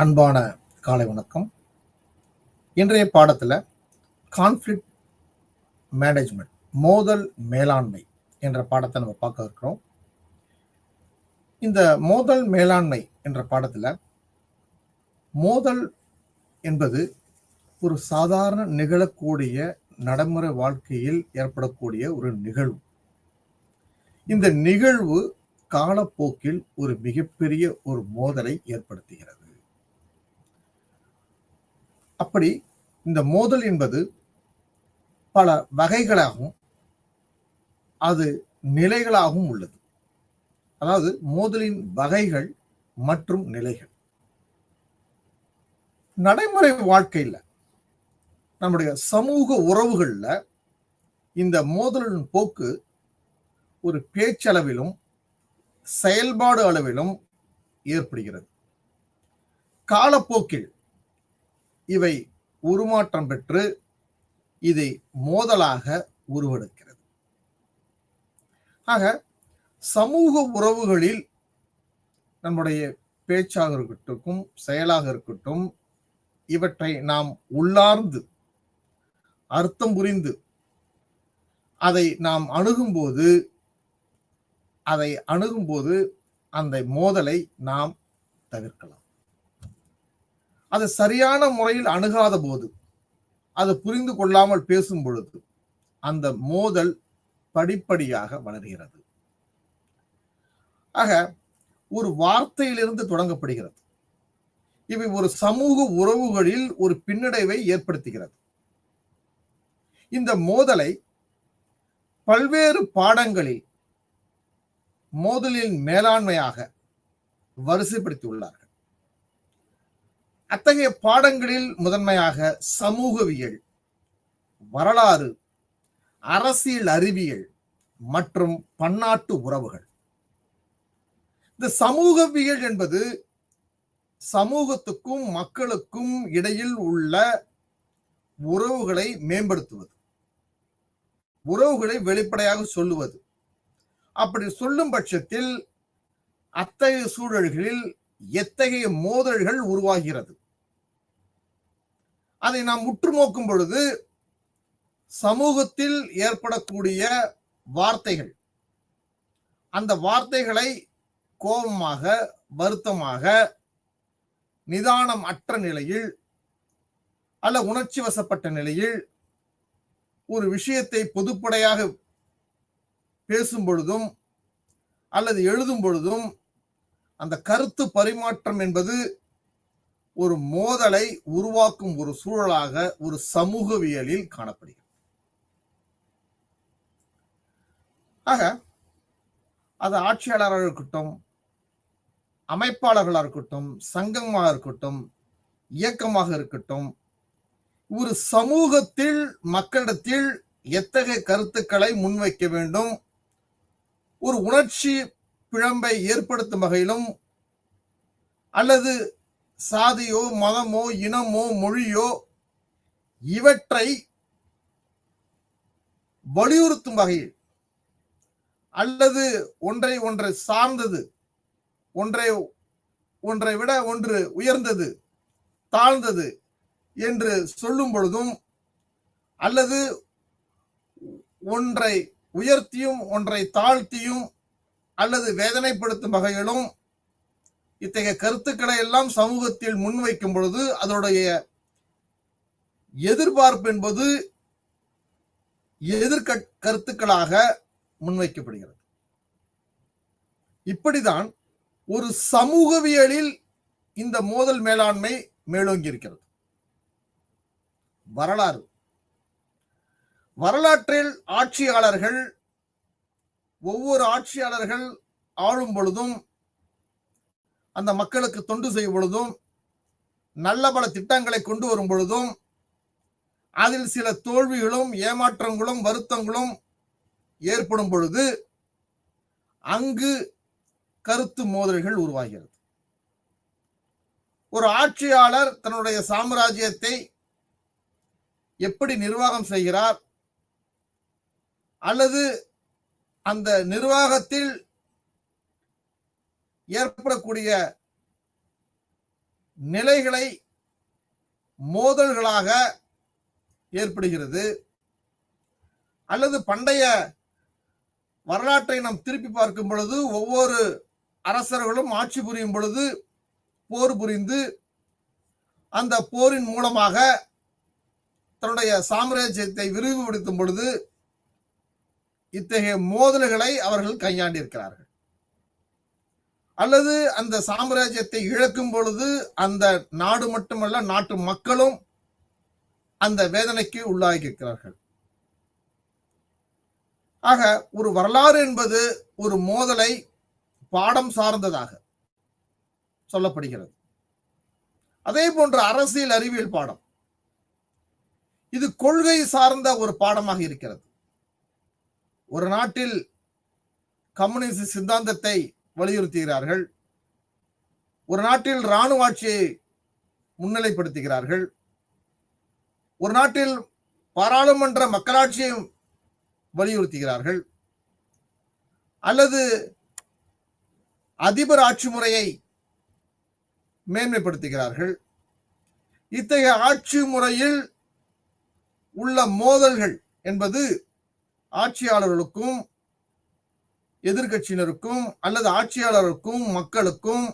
அன்பான காலை வணக்கம். இன்றைய பாடத்துல கான்ஃப்ளிக்ட் மேனேஜ்மெண்ட், மோதல் மேலாண்மை என்ற பாடத்தை நம்ம பார்க்க இருக்கிறோம். இந்த மோதல் மேலாண்மை என்ற பாடத்துல மோதல் என்பது ஒரு சாதாரண நிகழக்கூடிய நடைமுறை வாழ்க்கையில் ஏற்படக்கூடிய ஒரு நிகழ்வு. இந்த நிகழ்வு காலப்போக்கில் ஒரு மிகப்பெரிய ஒரு மோதலை ஏற்படுத்துகிறது. அப்படி இந்த மோதல் என்பது பல வகைகளாகவும் அது நிலைகளாகவும் உள்ளது. அதாவது மோதலின் வகைகள் மற்றும் நிலைகள். நடைமுறை வாழ்க்கையில நம்முடைய சமூக உறவுகள்ல இந்த மோதலின் போக்கு ஒரு பேச்சளவிலும் செயல்பாடு அளவிலும் ஏற்படுகிறது. காலப்போக்கில் இவை உருமாற்றம் பெற்று இதை மோதலாக உருவெடுக்கிறது. ஆக சமூக உறவுகளில் நம்முடைய பேச்சாக இருக்கட்டும், செயலாக இருக்கட்டும், இவற்றை நாம் உள்ளார்ந்து அர்த்தம் புரிந்து அதை நாம் அணுகும்போது அந்த மோதலை நாம் தவிர்க்கலாம். அது சரியான முறையில் அணுகாத போது, அது புரிந்து கொள்ளாமல் பேசும் பொழுது அந்த மோதல் படிப்படியாக வளர்கிறது. ஆக ஒரு வார்த்தையிலிருந்து தொடங்கப்படுகிறது. இவை ஒரு சமூக உறவுகளில் ஒரு பின்னடைவை ஏற்படுத்துகிறது. இந்த மோதலை பல்வேறு பாடங்களில் மோதலின் மேலாண்மையாக வரிசைப்படுத்தியுள்ளார்கள். அத்தகைய பாடங்களில் முதன்மையாக சமூகவியல், வரலாறு, அரசியல் அறிவியல் மற்றும் பன்னாட்டு உறவுகள். இந்த சமூகவியல் என்பது சமூகத்துக்கும் மக்களுக்கும் இடையில் உள்ள உறவுகளை மேம்படுத்துவது, உறவுகளை வெளிப்படையாக சொல்லுவது. அப்படி சொல்லும் பட்சத்தில் அத்தகைய சூழல்களில் எத்தகைய மோதல்கள் உருவாகிறது, அதை நாம் உற்று நோக்கும் பொழுது சமூகத்தில் ஏற்படக்கூடிய வார்த்தைகள், அந்த வார்த்தைகளை கோபமாக, வருத்தமாக, நிதானம் அற்ற நிலையில் அல்ல உணர்ச்சி வசப்பட்ட நிலையில் ஒரு விஷயத்தை பொதுப்படையாக பேசும் பொழுதும் அல்லது எழுதும் பொழுதும் அந்த கருத்து பரிமாற்றம் என்பது ஒரு மோதலை உருவாக்கும் ஒரு சூழலாக ஒரு சமூகவியலில் காணப்படுகிறது. ஆக அது ஆட்சியாளராக இருக்கட்டும், அமைப்பாளர்களாக இருக்கட்டும், சங்கமாக இருக்கட்டும், இயக்கமாக இருக்கட்டும், ஒரு சமூகத்தில் மக்களிடத்தில் எத்தகைய கருத்துக்களை முன்வைக்க வேண்டும், ஒரு உணர்ச்சி பிழம்பை ஏற்படுத்தும் வகையிலும் அல்லது சாதியோ, மதமோ, இனமோ, மொழியோ இவற்றை வலியுறுத்தும் வகையில் அல்லது ஒன்றை சார்ந்தது, ஒன்றை விட ஒன்று உயர்ந்தது, தாழ்ந்தது என்று சொல்லும் பொழுதும் அல்லது ஒன்றை உயர்த்தியும் ஒன்றை தாழ்த்தியும் அல்லது வேதனைப்படுத்தும் வகையிலும் இத்தகைய கருத்துக்களை எல்லாம் சமூகத்தில் முன்வைக்கும் பொழுது அதனுடைய எதிர்பார்ப்பு என்பது கருத்துக்களாக முன்வைக்கப்படுகிறது. இப்படிதான் ஒரு சமூகவியலில் இந்த மோதல் மேலாண்மை மேலோங்கி இருக்கிறது. வரலாற்றில் ஆட்சியாளர்கள், ஒவ்வொரு ஆட்சியாளர்கள் ஆளும் பொழுதும், அந்த மக்களுக்கு தொண்டு செய்யும் பொழுதும், நல்ல பல திட்டங்களை கொண்டு வரும் பொழுதும், அதில் சில தோல்விகளும் ஏமாற்றங்களும் வருத்தங்களும் ஏற்படும் பொழுது அங்கு கருத்து மோதல்கள் உருவாகிறது. ஒரு ஆட்சியாளர் தன்னுடைய சாம்ராஜ்யத்தை எப்படி நிர்வாகம் செய்கிறார் அல்லது அந்த நிர்வாகத்தில் ஏற்படக்கூடிய நிலைகளை மோதல்களாக ஏற்படுகிறது. அல்லது பண்டைய வரலாற்றை நாம் திருப்பி பார்க்கும் பொழுது ஒவ்வொரு அரசர்களும் ஆட்சி புரியும் பொழுது போர் புரிந்து அந்த போரின் மூலமாக தன்னுடைய சாம்ராஜ்யத்தை விரிவுபடுத்தும் பொழுது இத்தகைய மோதல்களை அவர்கள் கையாண்டிருக்கிறார்கள். அல்லது அந்த சாம்ராஜ்யத்தை இழக்கும் பொழுது அந்த நாடு மட்டுமல்ல, நாட்டு மக்களும் அந்த வேதனைக்கு உள்ளாகியிருக்கிறார்கள். ஆக ஒரு வரலாறு என்பது ஒரு மோதலை பாடம் சார்ந்ததாக சொல்லப்படுகிறது. அதே போன்ற அரசியல் அறிவியல் பாடம் இது கொள்கை சார்ந்த ஒரு பாடமாக இருக்கிறது. ஒரு நாட்டில் கம்யூனிஸ்ட் சித்தாந்தத்தை வலியுறுத்துகிறார்கள், ஒரு நாட்டில் இராணுவ ஆட்சியை முன்னிலைப்படுத்துகிறார்கள், ஒரு நாட்டில் பாராளுமன்ற மக்களாட்சியை வலியுறுத்துகிறார்கள், அல்லது அதிபர் ஆட்சி முறையை மேன்மைப்படுத்துகிறார்கள். இத்தகைய ஆட்சி முறையில் உள்ள மோதல்கள் என்பது ஆட்சியாளர்களுக்கும் எதிர்கட்சியினருக்கும் அல்லது ஆட்சியாளருக்கும் மக்களுக்கும்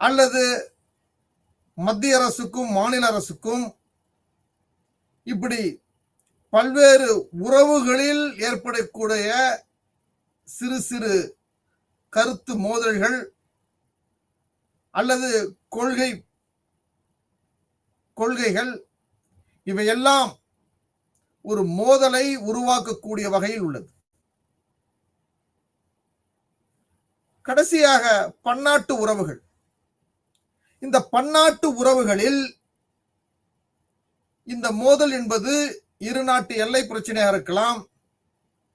அல்லது மத்திய அரசுக்கும் மாநில அரசுக்கும் இப்படி பல்வேறு உறவுகளில் ஏற்படக்கூடிய சிறு சிறு கருத்து மோதல்கள் அல்லது கொள்கைகள் இவையெல்லாம் ஒரு மோதலை உருவாக்கக்கூடிய வகையில் உள்ளது. கடைசியாக பன்னாட்டு உறவுகள். இந்த பன்னாட்டு உறவுகளில் இந்த மோதல் என்பது இரு நாட்டு எல்லை பிரச்சனையாக இருக்கலாம்,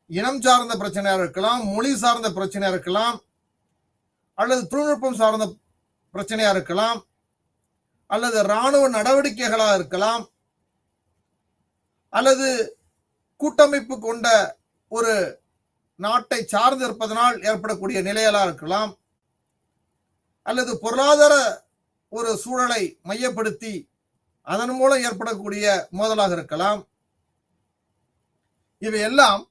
இனம் சார்ந்த பிரச்சனையாக இருக்கலாம், மொழி சார்ந்த பிரச்சனையாக இருக்கலாம், அல்லது தொழில்நுட்பம் சார்ந்த பிரச்சனையாக இருக்கலாம், அல்லது இராணுவ நடவடிக்கைகளாக இருக்கலாம், அல்லது கூட்டமைப்பு கொண்ட ஒரு நாட்டை சார்ந்து இருப்பதனால் ஏற்படக்கூடிய நிலைகளாக இருக்கலாம், அல்லது பொருளாதார ஒரு சூழலை மையப்படுத்தி அதன் மூலம் ஏற்படக்கூடிய மோதலாக இருக்கலாம். இவையெல்லாம்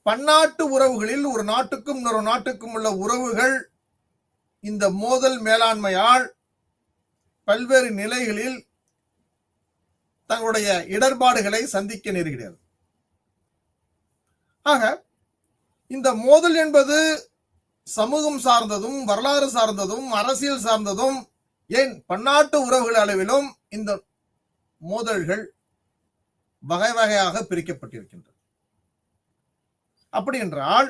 பன்னாட்டு உறவுகளில் ஒரு நாட்டுக்கும் இன்னொரு நாட்டுக்கும் உள்ள உறவுகள் இந்த மோதல் மேலாண்மையால் பல்வேறு நிலைகளில் தங்களுடைய இடர்பாடுகளை சந்திக்க நேருகிறது. ஆக இந்த மோதல் என்பது சமூகம் சார்ந்ததும் வரலாறு சார்ந்ததும் அரசியல் சார்ந்ததும் ஏன் பன்னாட்டு உறவுகள் அளவிலும் இந்த மோதல்கள் வகை வகையாக பிரிக்கப்பட்டிருக்கின்றன. அப்படி என்றால்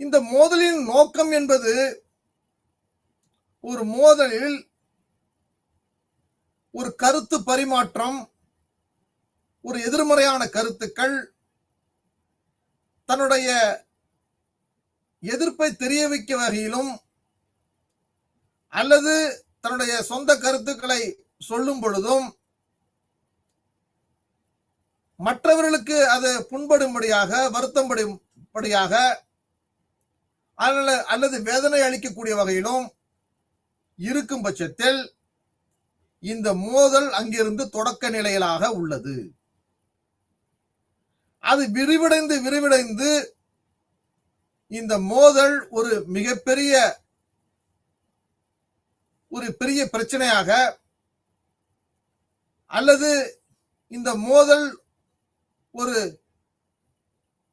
இந்த மோதலின் நோக்கம் என்பது ஒரு மோதலில் ஒரு கருத்து பரிமாற்றம், ஒரு எதிர்மறையான கருத்துக்கள், தன்னுடைய எதிர்ப்பை தெரிய வைக்க வகையிலும் அல்லது தன்னுடைய சொந்த கருத்துக்களை சொல்லும் பொழுதும் மற்றவர்களுக்கு அது புண்படும்படியாக வருத்தப்படும்படியாக அல்லது வேதனை அளிக்கக்கூடிய வகையிலும் இருக்கும் பட்சத்தில் இந்த மோதல் அங்கிருந்து தொடக்க நிலையிலாக உள்ளது. அது விரிவடைந்து இந்த மோதல் ஒரு மிகப்பெரிய பிரச்சனையாக அல்லது இந்த மோதல் ஒரு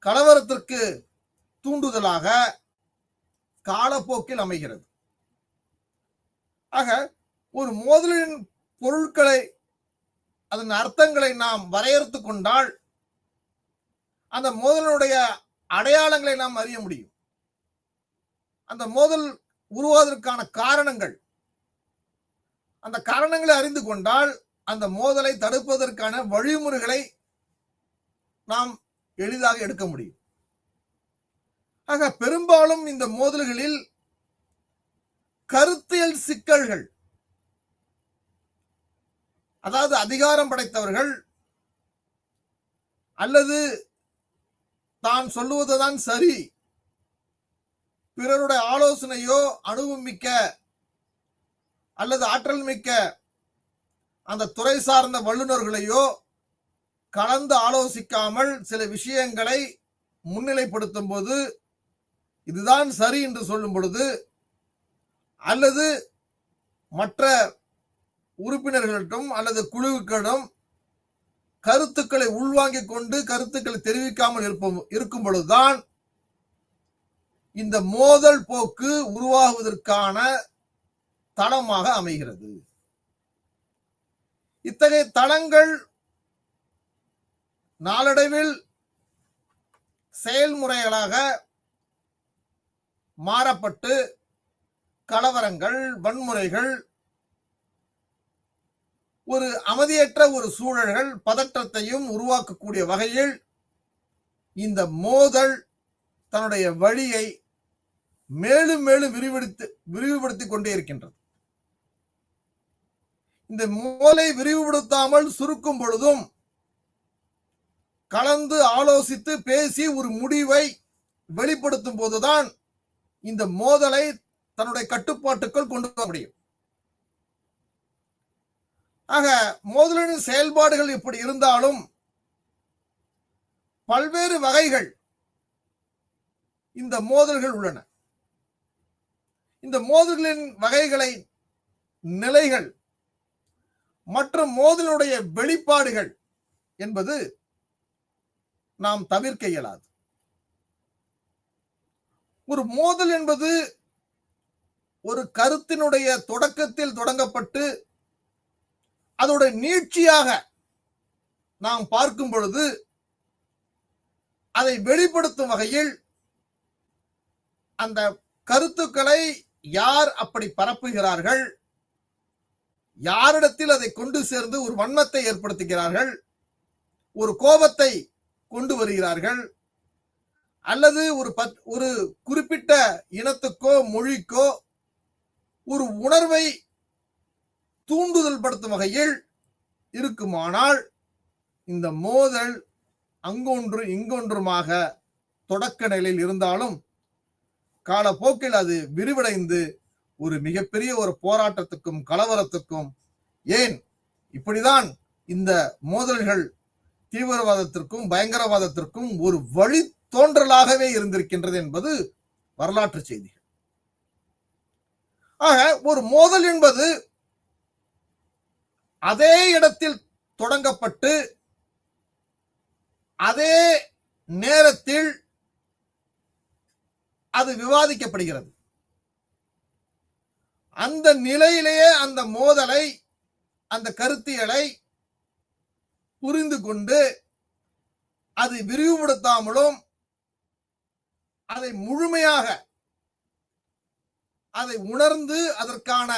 கலவரத்திற்கு தூண்டுதலாக காலப்போக்கில் அமைகிறது. ஆக ஒரு மோதலின் பொருட்களை, அதன் அர்த்தங்களை நாம் வரையறுத்துக் கொண்டால் அந்த மோதலுடைய அடையாளங்களை நாம் அறிய முடியும். அந்த மோதல் உருவாவதற்கான காரணங்கள், அந்த காரணங்களை அறிந்து கொண்டால் அந்த மோதலை தடுப்பதற்கான வழிமுறைகளை நாம் எளிதாக எடுக்க முடியும். ஆக பெரும்பாலும் இந்த மோதல்களில் கருத்தியல் சிக்கல்கள், அதாவது அதிகாரம் படைத்தவர்கள் அல்லது தான் சொல்லுவதுதான் சரி பிறருடைய ஆலோசனையோ அனுபவம் மிக்க அல்லது ஆற்றல் மிக்க அந்த துறை சார்ந்த வல்லுநர்களையோ கலந்து ஆலோசிக்காமல் சில விஷயங்களை முன்னிலைப்படுத்தும் போது இதுதான் சரி என்று சொல்லும் பொழுது, அல்லது மற்ற உறுப்பினர்களிடம் அல்லது குழுக்களிடம் கருத்துக்களை உள்வாங்கிக் கொண்டு கருத்துக்களை தெரிவிக்காமல் இருக்கும் பொழுதுதான் இந்த மோதல் போக்கு உருவாகுவதற்கான தளமாக அமைகிறது. இத்தகைய தளங்கள் நாளடைவில் செயல்முறைகளாக மாறப்பட்டு கலவரங்கள், வன்முறைகள், ஒரு அமைதியற்ற ஒரு சூழல்கள், பதற்றத்தையும் உருவாக்கக்கூடிய வகையில் இந்த மோதல் தன்னுடைய வழியை மேலும் மேலும் விரிவுபடுத்திக் கொண்டே இருக்கின்றது. இந்த மோதலை விரிவுபடுத்தாமல் சுருக்கும் பொழுதும் கலந்து ஆலோசித்து பேசி ஒரு முடிவை வெளிப்படுத்தும் போதுதான் இந்த மோதலை தன்னுடைய கட்டுப்பாட்டுக்குள் கொண்டு வர முடியும். ஆக மோதலின் செயல்பாடுகள் இப்படி இருந்தாலும் பல்வேறு வகைகள் இந்த மோதல்கள் உள்ளன. இந்த மோதல்களின் வகைகளை, நிலைகள் மற்றும் மோதலுடைய வெளிப்பாடுகள் என்பது நாம் தவிர்க்க இயலாது. ஒரு மோதல் என்பது ஒரு கருத்தினுடைய தொடக்கத்தில் தொடங்கப்பட்டு அதோட நீட்சியாக நாம் பார்க்கும் பொழுது அதை வெளிப்படுத்தும் வகையில் அந்த கருத்துக்களை யார் அப்படி பரப்புகிறார்கள், யாரிடத்தில் அதை கொண்டு சேர்ந்து ஒரு வன்மத்தை ஏற்படுத்துகிறார்கள், ஒரு கோபத்தை கொண்டு வருகிறார்கள், அல்லது ஒரு குறிப்பிட்ட இனத்துக்கோ மொழிக்கோ ஒரு உணர்வை தூண்டுதல் படுத்தும் வகையில் இருக்குமானால் இந்த மோதல் அங்கொன்று இங்கொன்றுமாக தொடக்க நிலையில் இருந்தாலும் காலப்போக்கில் அது விரிவடைந்து ஒரு மிகப்பெரிய ஒரு போராட்டத்துக்கும் கலவரத்துக்கும், ஏன் இப்படிதான் இந்த மோதல்கள் தீவிரவாதத்திற்கும் பயங்கரவாதத்திற்கும் ஒரு வழி தோன்றலாகவே இருந்திருக்கின்றது என்பது வரலாற்று செய்திகள். ஆக ஒரு மோதல் என்பது அதே இடத்தில் தொடங்கப்பட்டு அதே நேரத்தில் அது விவாதிக்கப்படுகிறது. அந்த நிலையிலேயே அந்த மோதலை, அந்த கருத்தியலை புரிந்து கொண்டு அதை விரிவுபடுத்தாமலும் அதை முழுமையாக அதை உணர்ந்து அதற்கான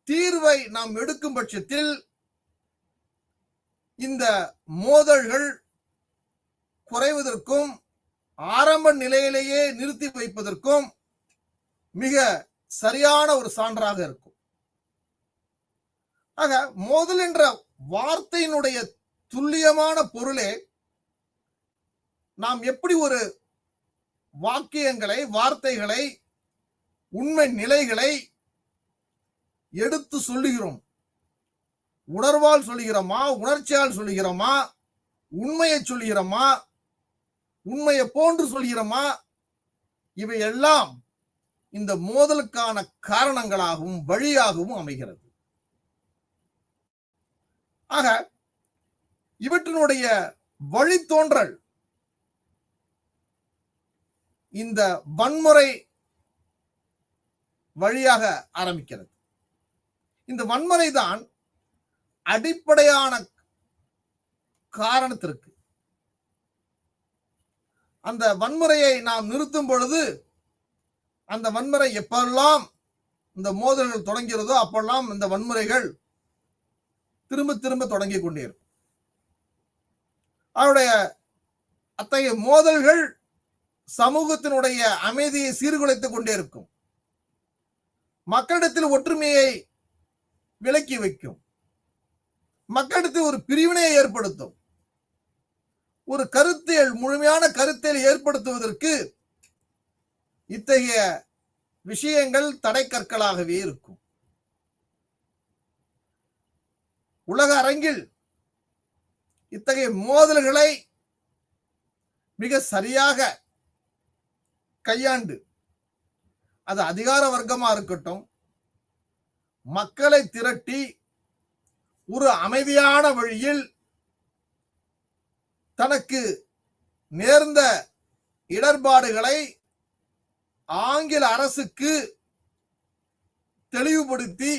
தீர்வை நாம் எடுக்கும் பட்சத்தில் இந்த மோதல்கள் குறைவதற்கும் ஆரம்ப நிலையிலேயே நிறுத்தி வைப்பதற்கும் மிக சரியான ஒரு சான்றாக இருக்கும். ஆக மோதல் என்ற வார்த்தையினுடைய துல்லியமான பொருளே நாம் எப்படி ஒரு வாக்கியங்களை, வார்த்தைகளை, உண்மை நிலைகளை எடுத்து சொல்லுகிறோம். உணர்வால் சொல்லுகிறோமா, உணர்ச்சியால் சொல்லுகிறோமா, உண்மையை சொல்லுகிறோமா, உண்மையை போன்று சொல்கிறோமா, இவையெல்லாம் இந்த மோதலுக்கான காரணங்களாகவும் வழியாகவும் அமைகிறது. ஆக இவற்றினுடைய வழித்தோன்றல் இந்த வன்முறை வழியாக ஆரம்பிக்கிறது. இந்த வன்முறை தான் அடிப்படையான காரணத்திற்கு அந்த வன்முறையை நாம் நிறுத்தும் பொழுது அந்த வன்முறை எப்பெல்லாம் இந்த மோதல்கள் தொடங்கிறதோ அப்பெல்லாம் இந்த வன்முறைகள் திரும்ப திரும்ப தொடங்கி கொண்டே இருக்கும். அவருடைய அத்தகைய மோதல்கள் சமூகத்தினுடைய அமைதியை சீர்குலைத்துக் கொண்டே இருக்கும். மக்களிடத்தில் ஒற்றுமையை விலக்கி வைக்கும். மக்களிடத்தில் ஒரு பிரிவினையை ஏற்படுத்தும். ஒரு கருத்தியல், முழுமையான கருத்தியல் ஏற்படுத்துவதற்கு இத்தகைய விஷயங்கள் தடை கற்களாகவே இருக்கும். உலக அரங்கில் இத்தகைய மோதல்களை மிக சரியாக கையாண்டு, அது அதிகார வர்க்கமா இருக்கட்டும், மக்களை திரட்டி ஒரு அமைதியான வழியில் தனக்கு நேர்ந்த இடர்பாடுகளை ஆங்கில அரசுக்கு தெளிவுபடுத்தி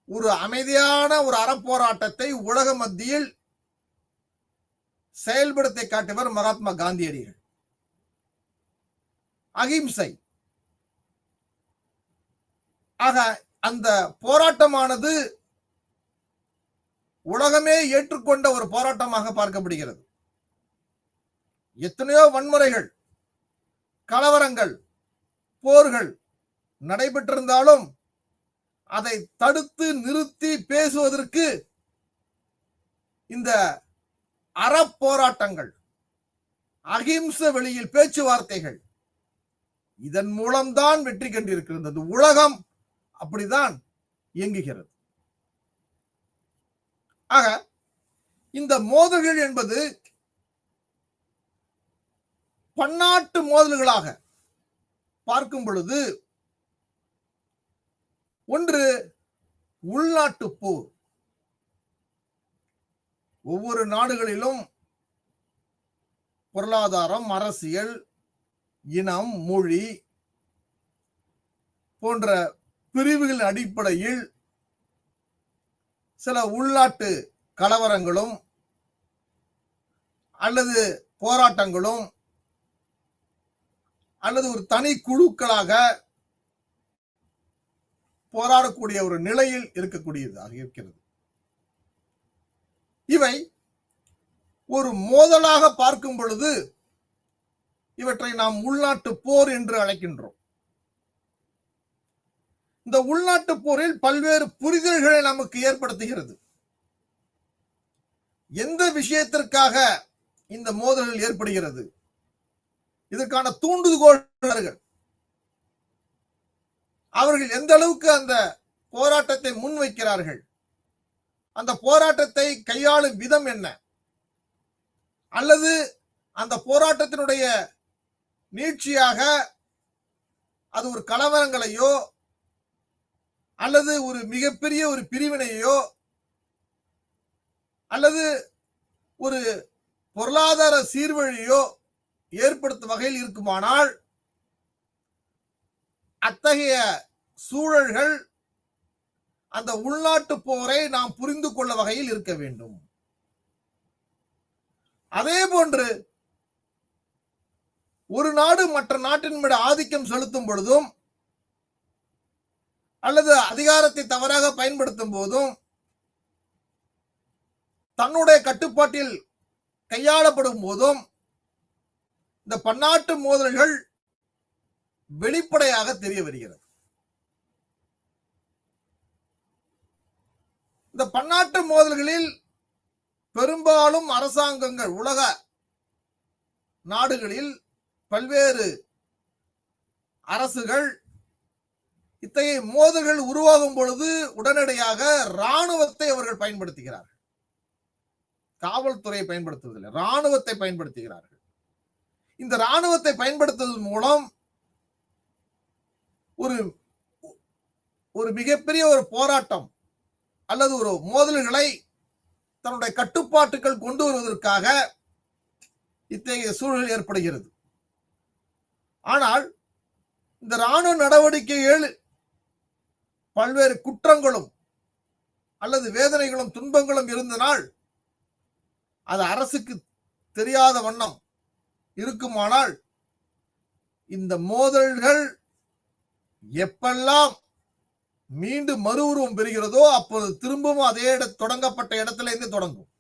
ஒரு அமைதியான ஒரு அறப்போராட்டத்தை உலக மத்தியில் செயல்படுத்தி காட்டியவர் மகாத்மா காந்தியடிகள். அகிம்சை. ஆக அந்த போராட்டமானது உலகமே ஏற்றுக்கொண்ட ஒரு போராட்டமாக பார்க்கப்படுகிறது. எத்தனையோ வன்முறைகள், கலவரங்கள், போர்கள் நடைபெற்றிருந்தாலும் அதை தடுத்து நிறுத்தி பேசுவதற்கு இந்த அறப்போராட்டங்கள், அகிம்ச வெளியில் பேச்சுவார்த்தைகள், இதன் மூலம்தான் வெற்றி கண்டிருக்கிறது. உலகம் அப்படிதான் இயங்குகிறது. ஆக இந்த மோதல்கள் என்பது பன்னாட்டு மோதல்களாக பார்க்கும் பொழுது, ஒன்று உள்நாட்டு போர். ஒவ்வொரு நாடுகளிலும் பொருளாதாரம், அரசியல், இனம், மொழி போன்ற பிரிவுகளின் அடிப்படையில் சில உள்நாட்டு கலவரங்களும் அல்லது போராட்டங்களும் அல்லது ஒரு தனி குழுக்களாக போராடக்கூடிய ஒரு நிலையில் இருக்கக்கூடியதாக இருக்கிறது. இவை ஒரு மோதலாக பார்க்கும் பொழுது இவற்றை நாம் உள்நாட்டு போர் என்று அழைக்கின்றோம். இந்த உள்நாட்டு போரில் பல்வேறு புரிதல்களை நமக்கு ஏற்படுத்துகிறது. எந்த விஷயத்திற்காக இந்த மோதல்கள் ஏற்படுகிறது, இதற்கான தூண்டுகோள்கள், அவர்கள் எந்த அளவுக்கு அந்த போராட்டத்தை முன்வைக்கிறார்கள், அந்த போராட்டத்தை கையாளும் விதம் என்ன, அல்லது அந்த போராட்டத்தினுடைய நீட்சியாக அது ஒரு கலவரங்களையோ அல்லது ஒரு மிகப்பெரிய ஒரு பிரிவினையோ அல்லது ஒரு பொருளாதார சீர்வழியோ ஏற்படுத்தும் வகையில் இருக்குமானால், அத்தகைய சூழல்கள் அந்த உள்நாட்டு போரை நாம் புரிந்து கொள்ள வகையில் இருக்க வேண்டும். அதே போன்று ஒரு நாடு மற்ற நாட்டின் மீது ஆதிக்கம் செலுத்தும் பொழுதும் அல்லது அதிகாரத்தை தவறாக பயன்படுத்தும் போதும் தன்னுடைய கட்டுப்பாட்டில் கையாளப்படும் போதும் இந்த பன்னாட்டு மோதல்கள் வெளிப்படையாக தெரிய வருகிறது. இந்த பன்னாட்டு மோதல்களில் பெரும்பாலும் அரசாங்கங்கள், உலக நாடுகளில் பல்வேறு அரசுகள் இத்தகைய மோதல்கள் உருவாகும் பொழுது உடனடியாக இராணுவத்தை அவர்கள் பயன்படுத்துகிறார்கள். காவல்துறையை பயன்படுத்துவதில்லை, இராணுவத்தை பயன்படுத்துகிறார்கள். இந்த இராணுவத்தை பயன்படுத்துவதன் மூலம் ஒரு மிகப்பெரிய ஒரு போராட்டம் அல்லது ஒரு மோதல்களை தன்னுடைய கட்டுப்பாட்டுகள் கொண்டு வருவதற்காக இத்தகைய சூழல் ஏற்படுகிறது. ஆனால் இந்த இராணுவ நடவடிக்கைகள் பல்வேறு குற்றங்களும் அல்லது வேதனைகளும் துன்பங்களும் இருந்தனால் அது அரசுக்கு தெரியாத வண்ணம் இருக்குமானால், இந்த மோதல்கள் எப்பெல்லாம் மீண்டும் மறு உருவம் பெறுகிறதோ அப்போது திரும்பவும் அதே தொடங்கப்பட்ட இடத்துல இருந்து தொடங்கும்.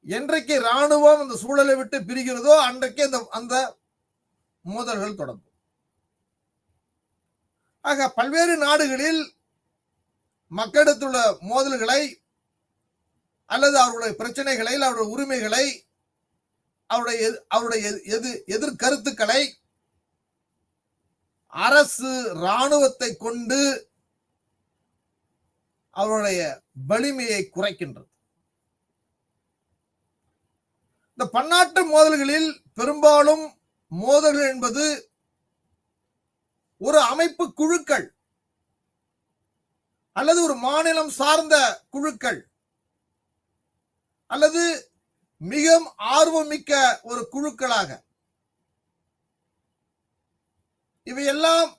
என்றைக்கு இராணுவம் அந்த சூழலை விட்டு பிரிகிறதோ அன்றைக்கு அந்த மோதல்கள் தொடங்கும். ஆக பல்வேறு நாடுகளில் மக்களிடத்துள்ள மோதல்களை அல்லது அவர்களுடைய பிரச்சனைகளை, அவருடைய உரிமைகளை அவருடைய எதிர்கருத்துக்களை அரசு இராணுவத்தை கொண்டு அவருடைய வலிமையை குறைக்கின்றது. இந்த பன்னாட்டு மோதல்களில் பெரும்பாலும் மோதல்கள் என்பது ஒரு அமைப்பு குழுக்கள் அல்லது ஒரு மாநிலம் சார்ந்த குழுக்கள் அல்லது மிக ஆர்வமிக்க ஒரு குழுக்களாக இவையெல்லாம்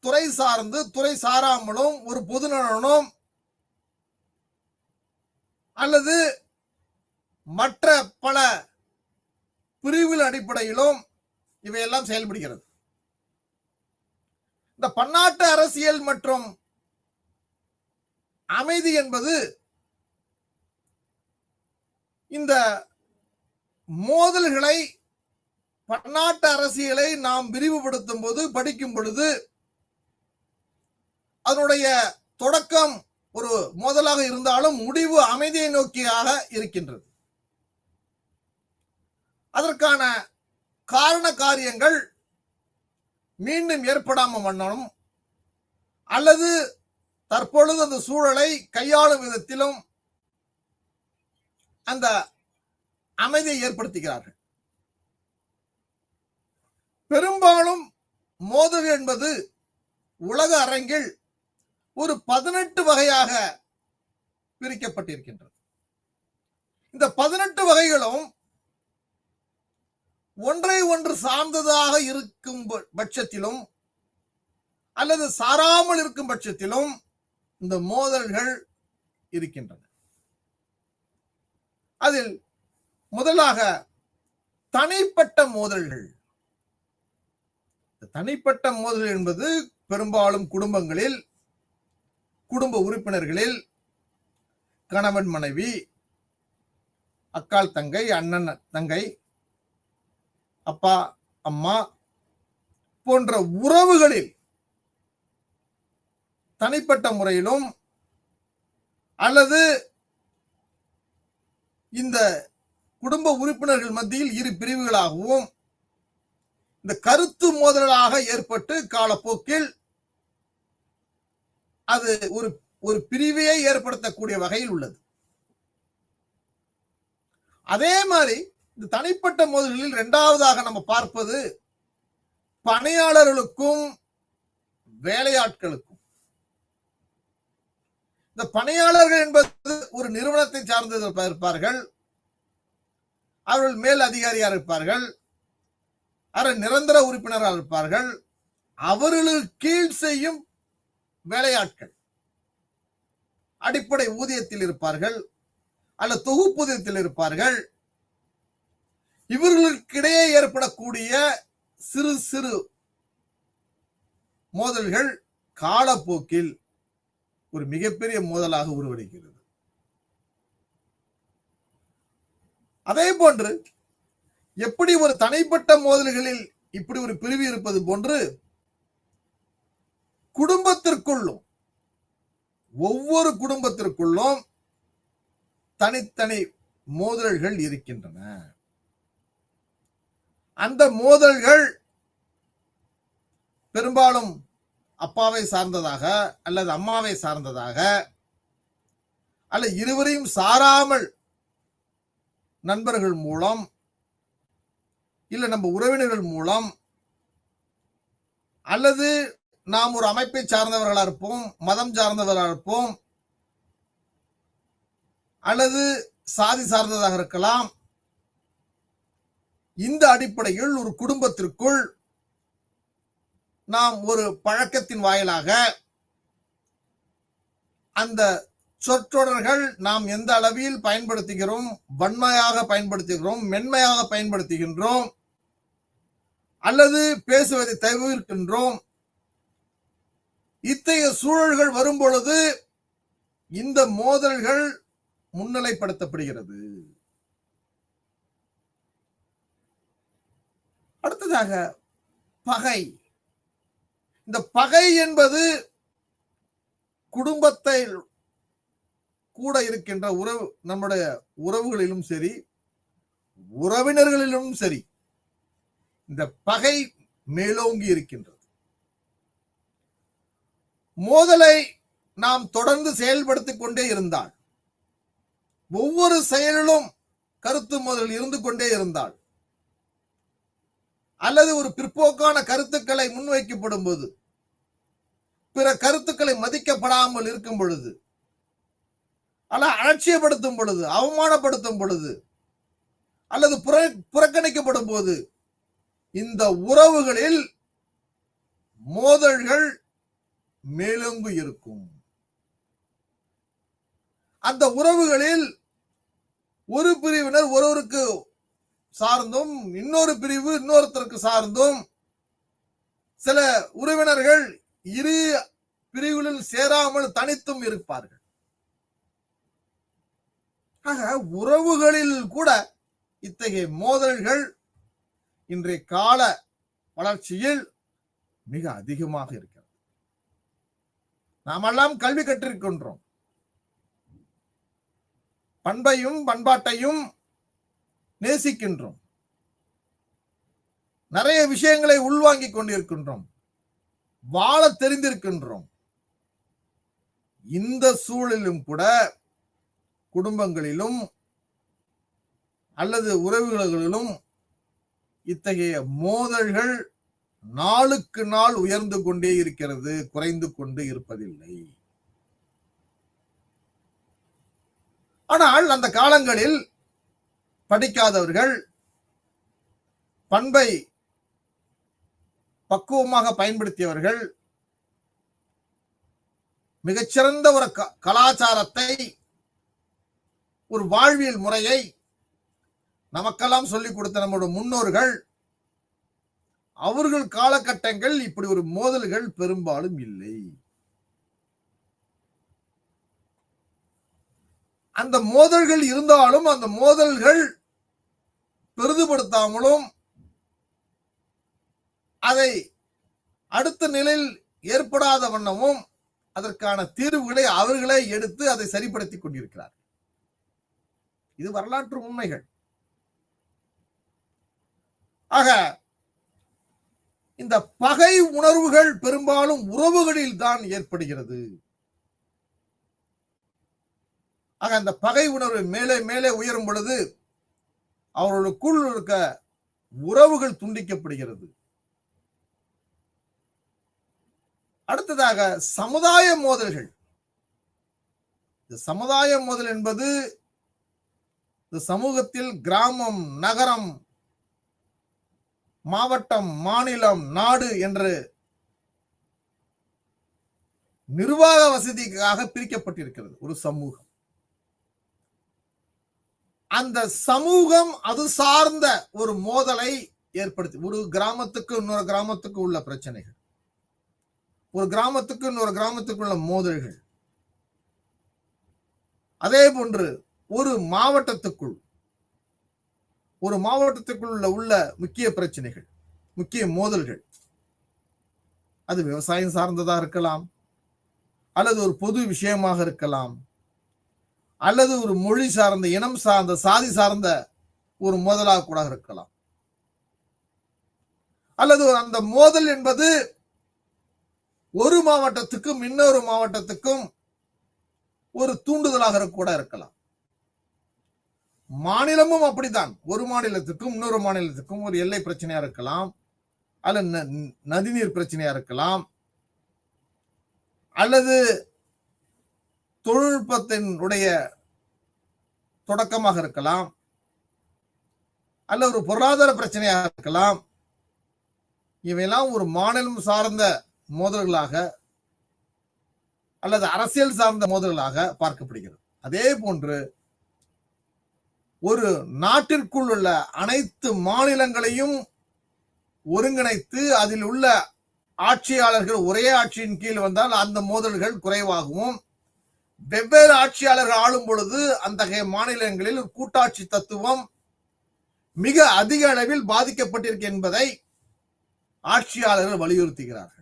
துறை சார்ந்து துறை சாராமலும் ஒரு பொதுநலனும் அல்லது மற்ற பல பிரிவுகள் அடிப்படையிலும் இவையெல்லாம் செயல்படுகிறது. இந்த பன்னாட்டு அரசியல் மற்றும் அமைதி என்பது இந்த மோதல்களை பன்னாட்டு அரசியலை நாம் விரிவுபடுத்தும் போது படிக்கும் பொழுது அதனுடைய தொடக்கம் ஒரு மோதலாக இருந்தாலும் முடிவு அமைதியை நோக்கியாக இருக்கின்றது. அதற்கான காரண காரியங்கள் மீண்டும் ஏற்படாமல் பண்ணணும் அல்லது தற்பொழுது அந்த சூழலை கையாளும் விதத்திலும் அந்த அமைதியை ஏற்படுத்துகிறார்கள். பெரும்பாலும் மோதல் என்பது உலக அரங்கில் ஒரு 18 வகையாக பிரிக்கப்பட்டிருக்கின்றது. இந்த 18 வகைகளும் ஒன்றை ஒன்று சார்ந்ததாக இருக்கும் பட்சத்திலும் அல்லது சாராமல் இருக்கும் பட்சத்திலும் இந்த மோதல்கள் இருக்கின்றன. அதில் முதலாக தனிப்பட்ட மோதல்கள். தனிப்பட்ட மோதல் என்பது பெரும்பாலும் குடும்பங்களில், குடும்ப உறுப்பினர்களில், கணவன் மனைவி, அக்காள் தங்கை, அண்ணன் தங்கை, அப்பா அம்மா போன்ற உறவுகளில் தனிப்பட்ட முறையிலும் அல்லது இந்த குடும்ப உறுப்பினர்கள் மத்தியில் இரு பிரிவுகளாகவும் இந்த கருத்து மோதலாக ஏற்பட்டு காலப்போக்கில் அது ஒரு பிரிவையை ஏற்படுத்தக்கூடிய வகையில் உள்ளது. அதே மாதிரி இந்த தனிப்பட்ட மோதல்களில் இரண்டாவதாக நம்ம பார்ப்பது பணியாளர்களுக்கும் வேலையாட்களுக்கும். இந்த பணியாளர்கள் என்பது ஒரு நிறுவனத்தை சார்ந்து இருப்பார்கள், அவர்கள் மேல் அதிகாரியாக இருப்பார்கள், அவர்கள் நிரந்தர உறுப்பினராக இருப்பார்கள், அவர்களுக்கு கீழ் செய்யும் வேலையாட்கள் அடிப்படை ஊதியத்தில் இருப்பார்கள் அல்லது தொகுப்பூதியத்தில் இருப்பார்கள். இவர்களுக்கிடையே ஏற்படக்கூடிய சிறு சிறு மோதல்கள் காலப்போக்கில் ஒரு மிகப்பெரிய மோதலாக உருவெடுக்கிறது. அதே போன்று எப்படி ஒரு தனிப்பட்ட மோதல்களில் இப்படி ஒரு பிரிவு இருப்பது போன்று குடும்பத்திற்குள்ளும் ஒவ்வொரு குடும்பத்திற்குள்ளும் தனித்தனி மோதல்கள் இருக்கின்றன. அந்த மோதல்கள் பெரும்பாலும் அப்பாவை சார்ந்ததாக அல்லது அம்மாவை சார்ந்ததாக அல்லது இருவரையும் சாராமல் நண்பர்கள் மூலம் இல்ல நம்ம உறவினர்கள் மூலம் அல்லது நாம் ஒரு அமைப்பை சார்ந்தவர்களா இருப்போம், மதம் சார்ந்தவர்களா இருப்போம் அல்லது சாதி சார்ந்ததாக இருக்கலாம். இந்த அடிப்படையில் ஒரு குடும்பத்திற்குள் நாம் ஒரு பழக்கத்தின் வாயிலாக அந்த சொற்றொடர்கள் நாம் எந்த அளவில் பயன்படுத்துகிறோம், வன்மையாக பயன்படுத்துகிறோம், மென்மையாக பயன்படுத்துகின்றோம் அல்லது பேசுவதை தவிர்க்கின்றோம். இத்தகைய சூழல்கள் வரும் பொழுது இந்த மோதல்கள் முன்னிலைப்படுத்தப்படுகிறது. அடுத்ததாக பகை. இந்த பகை என்பது குடும்பத்தை கூட இருக்கின்ற நம்முடைய உறவுகளிலும் சரி, உறவினர்களிலும் சரி இந்த பகை மேலோங்கி இருக்கின்றது. மோதலை நாம் தொடர்ந்து செயல்படுத்திக் கொண்டே இருந்தால், ஒவ்வொரு செயலிலும் கருத்து மோதல் இருந்து கொண்டே இருந்தால், அல்லது ஒரு பிற்போக்கான கருத்துக்களை முன்வைக்கப்படும் போது, பிற கருத்துக்களை மதிக்கப்படாமல் இருக்கும் பொழுது, அல்ல அலட்சியப்படுத்தும் பொழுது, அவமானப்படுத்தும் பொழுது, அல்லது புறக்கணிக்கப்படும் போது, இந்த உறவுகளில் மோதல்கள் மேலோங்கி இருக்கும். அந்த உறவுகளில் ஒரு பிரிவினர் ஒருவருக்கு சார்ந்தும், இன்னொரு பிரிவு இன்னொருத்தருக்கு சார்ந்தும், சில உறவினர்கள் இரு பிரிவுகளில் சேராமல் தனித்தும் இருப்பார்கள். ஆக உறவுகளில் கூட இத்தகைய மோதல்கள் இன்றைய கால வளர்ச்சியில் மிக அதிகமாக இருக்கிறது. நாமெல்லாம் கல்வி கற்றிருக்கின்றோம். பண்பையும் பண்பாட்டையும் நேசிக்கின்றோம். நிறைய விஷயங்களை உள்வாங்கிக் கொண்டிருக்கின்றோம். வாழ தெரிந்திருக்கின்றோம். இந்த சூழலிலும் கூட குடும்பங்களிலும் அல்லது உறவுகளிலும் இத்தகைய மோதல்கள் நாளுக்கு நாள் உயர்ந்து கொண்டே இருக்கிறது, குறைந்து கொண்டு இருப்பதில்லை. ஆனால் அந்த காலங்களில் படிக்காதவர்கள் பண்பை பக்குவமாக பயன்படுத்தியவர்கள் மிகச்சிறந்த ஒரு கலாச்சாரத்தை, ஒரு வாழ்வியல் முறையை நமக்கெல்லாம் சொல்லிக் கொடுத்த நம்முடைய முன்னோர்கள், அவர்கள் காலகட்டங்கள் இப்படி ஒரு மோதல்கள் பெரும்பாலும் இல்லை. அந்த மோதல்கள் இருந்தாலும் அந்த மோதல்கள் பெரிதுபடுத்தாமலும் அதை அடுத்த நிலையில் ஏற்படாத வண்ணமும் அதற்கான தீர்வுகளை அவர்களே எடுத்து அதை சரிப்படுத்திக் கொண்டிருக்கிறார். இது வரலாற்று உண்மைகள். ஆக இந்த பகை உணர்வுகள் பெரும்பாலும் உறவுகளில் தான் ஏற்படுகிறது. ஆக அந்த பகை உணர்வு மேலே மேலே உயரும் பொழுது அவர்களுக்குள் இருக்க உறவுகள் துண்டிக்கப்படுகிறது. அடுத்ததாக சமுதாய மோதல்கள். இந்த சமுதாய மோதல் என்பது இந்த சமூகத்தில் கிராமம், நகரம், மாவட்டம், மாநிலம், நாடு என்று நிர்வாக வசதிக்காக பிரிக்கப்பட்டிருக்கிறது ஒரு சமூகம். அந்த சமூகம் அது சார்ந்த ஒரு மோதலை ஏற்படுத்தி, ஒரு கிராமத்துக்கு இன்னொரு கிராமத்துக்கு உள்ள பிரச்சனைகள், ஒரு கிராமத்துக்கு இன்னொரு கிராமத்துக்கு உள்ள மோதல்கள், அதே போன்று ஒரு மாவட்டத்துக்குள் உள்ள முக்கிய பிரச்சனைகள், முக்கிய மோதல்கள், அது விவசாயம் சார்ந்ததா இருக்கலாம், அல்லது ஒரு பொது விஷயமாக இருக்கலாம், அல்லது ஒரு மொழி சார்ந்த, இனம் சார்ந்த, சாதி சார்ந்த ஒரு மோதலாக கூட இருக்கலாம், அல்லது அந்த மோதல் என்பது ஒரு மாவட்டத்துக்கும் இன்னொரு மாவட்டத்துக்கும் ஒரு தூண்டுதலாக கூட இருக்கலாம். மாநிலமும் அப்படித்தான். ஒரு மாநிலத்துக்கும் இன்னொரு மாநிலத்துக்கும் ஒரு எல்லை பிரச்சனையா இருக்கலாம், அல்லது நதிநீர் பிரச்சனையா இருக்கலாம், அல்லது தொழில்நுட்பத்தினுடைய தொடக்கமாக இருக்கலாம், அல்ல ஒரு பொருளாதார பிரச்சனையாக இருக்கலாம். இவையெல்லாம் ஒரு மாநிலம் சார்ந்த மோதல்களாக அல்லது அரசியல் சார்ந்த மோதல்களாக பார்க்கப்படுகிறது. அதே போன்று ஒரு நாட்டிற்குள் உள்ள அனைத்து மாநிலங்களையும் ஒருங்கிணைத்து அதில் உள்ள ஆட்சியாளர்கள் ஒரே ஆட்சியின் கீழ் வந்தால் அந்த மோதல்கள் குறைவாகவும், வெவ்வேறு ஆட்சியாளர்கள் ஆளும் பொழுது அந்த மாநிலங்களில் கூட்டாட்சி தத்துவம் மிக அதிக அளவில் பாதிக்கப்பட்டிருக்கு என்பதை ஆட்சியாளர்கள் வலியுறுத்துகிறார்கள்.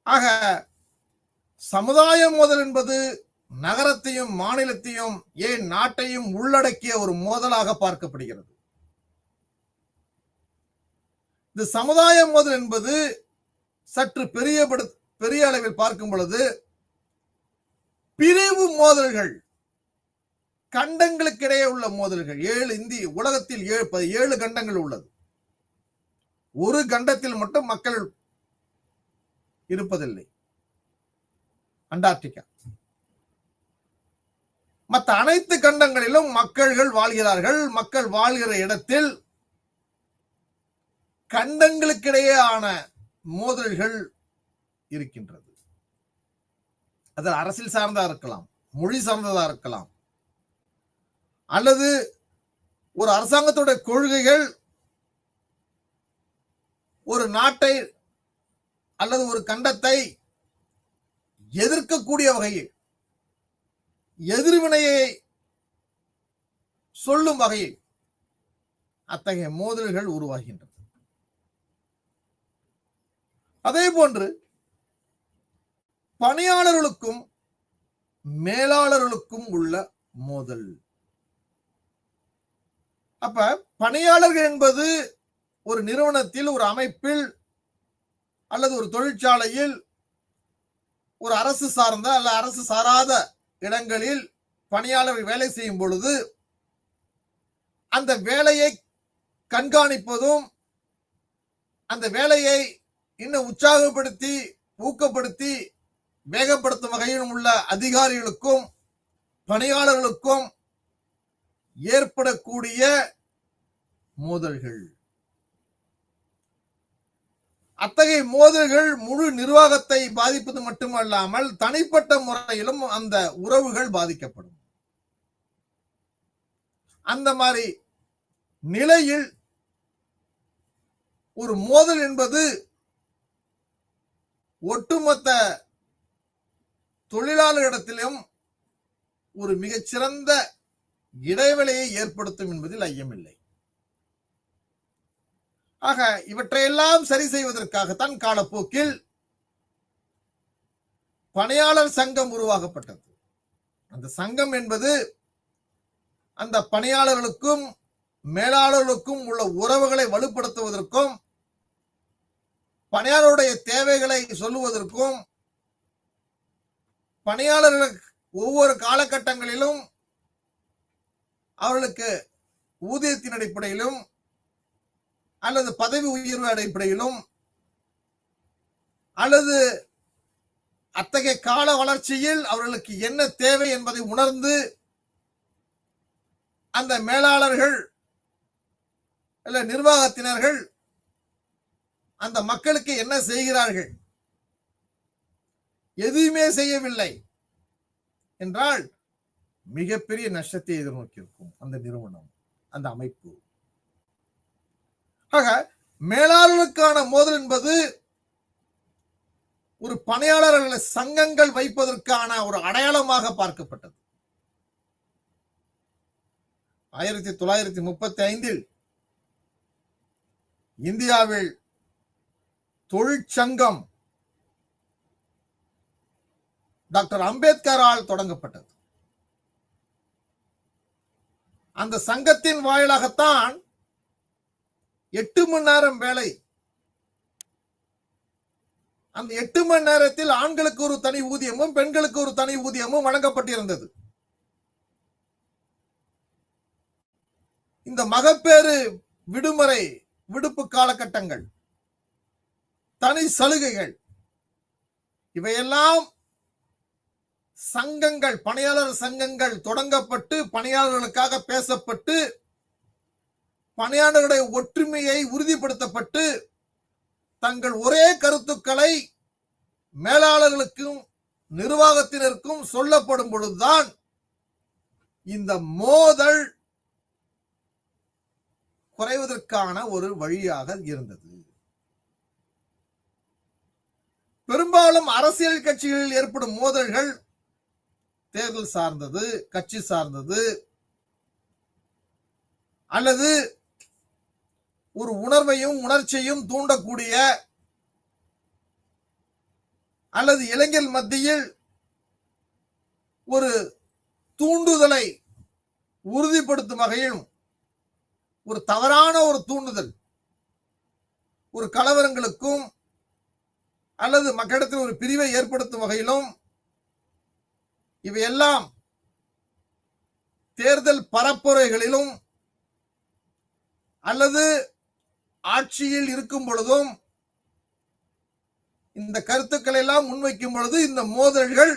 ஆக சமுதாய மோதல் என்பது நகரத்தையும் மாநிலத்தையும் ஏன் நாட்டையும் உள்ளடக்கிய ஒரு மோதலாக பார்க்கப்படுகிறது. இந்த சமுதாய மோதல் என்பது சற்று பெரிய அளவில் பார்க்கும் பொழுது பிரிவு மோதல்கள், கண்டங்களுக்கிடையே உள்ள மோதல்கள். உலகத்தில் 7 கண்டங்கள் உள்ளது. ஒரு கண்டத்தில் மட்டும் மக்கள் இருப்பதில்லை, அண்டார்டிகா. மற்ற அனைத்து கண்டங்களிலும் மக்கள்கள் வாழ்கிறார்கள். மக்கள் வாழ்கிற இடத்தில் கண்டங்களுக்கிடையேயான மோதல்கள் இருக்கின்றது. அதில் அரசியல் சார்ந்தா இருக்கலாம், மொழி சார்ந்ததா இருக்கலாம், அல்லது ஒரு அரசாங்கத்தோட கொள்கைகள் ஒரு நாட்டை அல்லது ஒரு கண்டத்தை எதிர்க்கக்கூடிய வகையில், எதிர்வினையை சொல்லும் வகையில் அத்தகைய மோதல்கள் உருவாகின்றன. அதே போன்று பணியாளர்களுக்கும் மேலாளர்களுக்கும் உள்ள மோதல். அப்ப பணியாளர்கள் என்பது ஒரு நிறுவனத்தில், ஒரு அமைப்பில் அல்லது ஒரு தொழிற்சாலையில், ஒரு அரசு சார்ந்த அல்ல அரசு சாராத இடங்களில் பணியாளர்கள் வேலை செய்யும் பொழுது அந்த வேலையை கண்காணிப்பதும், அந்த வேலையை இன்னும் உற்சாகப்படுத்தி ஊக்கப்படுத்தி வேகப்படுத்தும் வகையிலும் உள்ள அதிகாரிகளுக்கும் பணியாளர்களுக்கும் ஏற்படக்கூடிய மோதல்கள். அத்தகைய மோதல்கள் முழு நிர்வாகத்தை பாதிப்பது மட்டுமல்லாமல் தனிப்பட்ட முறையிலும் அந்த உறவுகள் பாதிக்கப்படும். அந்த மாதிரி நிலையில் ஒரு மோதல் என்பது ஒட்டுமொத்த தொழிலாளர்களிடத்திலும் ஒரு மிகச்சிறந்த இடைவெளியை ஏற்படுத்தும் என்பதில் ஐயமில்லை. ஆக இவற்றையெல்லாம் சரி செய்வதற்காகத்தான் காலப்போக்கில் பணியாளர் சங்கம் உருவாக்கப்பட்டது. அந்த சங்கம் என்பது அந்த பணியாளர்களுக்கும் மேலாளர்களுக்கும் உள்ள உறவுகளை வலுப்படுத்துவதற்கும், பணியாளருடைய தேவைகளை சொல்லுவதற்கும், பணியாளர்கள் ஒவ்வொரு காலகட்டங்களிலும் அவர்களுக்கு ஊதியத்தின் அடிப்படையிலும் அல்லது பதவி உயர்வு அடிப்படையிலும் அல்லது அத்தகைய கால வளர்ச்சியில் அவர்களுக்கு என்ன தேவை என்பதை உணர்ந்து அந்த மேலாளர்கள் அல்ல நிர்வாகத்தினர்கள் அந்த மக்களுக்கு என்ன செய்கிறார்கள், எதுவுமே செய்யவில்லை என்றால் மிகப்பெரிய நஷ்டத்தை எதிர்நோக்கியிருக்கும் அந்த நிறுவனம், அந்த அமைப்பு. ஆக மேலாளர்களுக்கான மோதல் என்பது ஒரு பணியாளர்களை சங்கங்கள் வைப்பதற்கான ஒரு அடையாளமாக பார்க்கப்பட்டது. 1935 இந்தியாவில் தொழிற்சங்கம் டாக்டர் அம்பேத்கரால் தொடங்கப்பட்டது. அந்த சங்கத்தின் வாயிலாகத்தான் 8 மணி நேரம் வேலை, அந்த 8 மணி நேரத்தில் ஆண்களுக்கு ஒரு தனி ஊதியமும் பெண்களுக்கு ஒரு தனி ஊதியமும் வழங்கப்பட்டிருந்தது. இந்த மகப்பேறு விடுமுறை விடுப்பு காலகட்டங்கள், தனி சலுகைகள், இவையெல்லாம் சங்கங்கள், பணியாளர் சங்கங்கள் தொடங்கப்பட்டு பணியாளர்களுக்காக பேசப்பட்டு பணியாளர்களுடைய ஒற்றுமையை உறுதிப்படுத்தப்பட்டு தங்கள் ஒரே கருத்துக்களை மேலாளர்களுக்கும் நிர்வாகத்தினருக்கும் சொல்லப்படும் பொழுதுதான் இந்த மோதல் குறைவதற்கான ஒரு வழியாக இருந்தது. பெரும்பாலும் அரசியல் கட்சிகளில் ஏற்படும் மோதல்கள் தேர்தல் சார்ந்தது, கட்சி சார்ந்தது, அல்லது ஒரு உணர்வையும் உணர்ச்சியும் தூண்டக்கூடிய, அல்லது இளைஞர் மத்தியில் ஒரு தூண்டுதலை உறுதிப்படுத்தும் வகையிலும், ஒரு தவறான ஒரு தூண்டுதல் ஒரு கலவரங்களுக்கும் அல்லது மக்களிடத்தில் ஒரு பிரிவை ஏற்படுத்தும் வகையிலும், இவையெல்லாம் தேர்தல் பரப்புரைகளிலும் அல்லது ஆட்சியில் இருக்கும் பொழுதும் இந்த கருத்துக்களை எல்லாம் முன்வைக்கும் பொழுது இந்த மோதல்கள்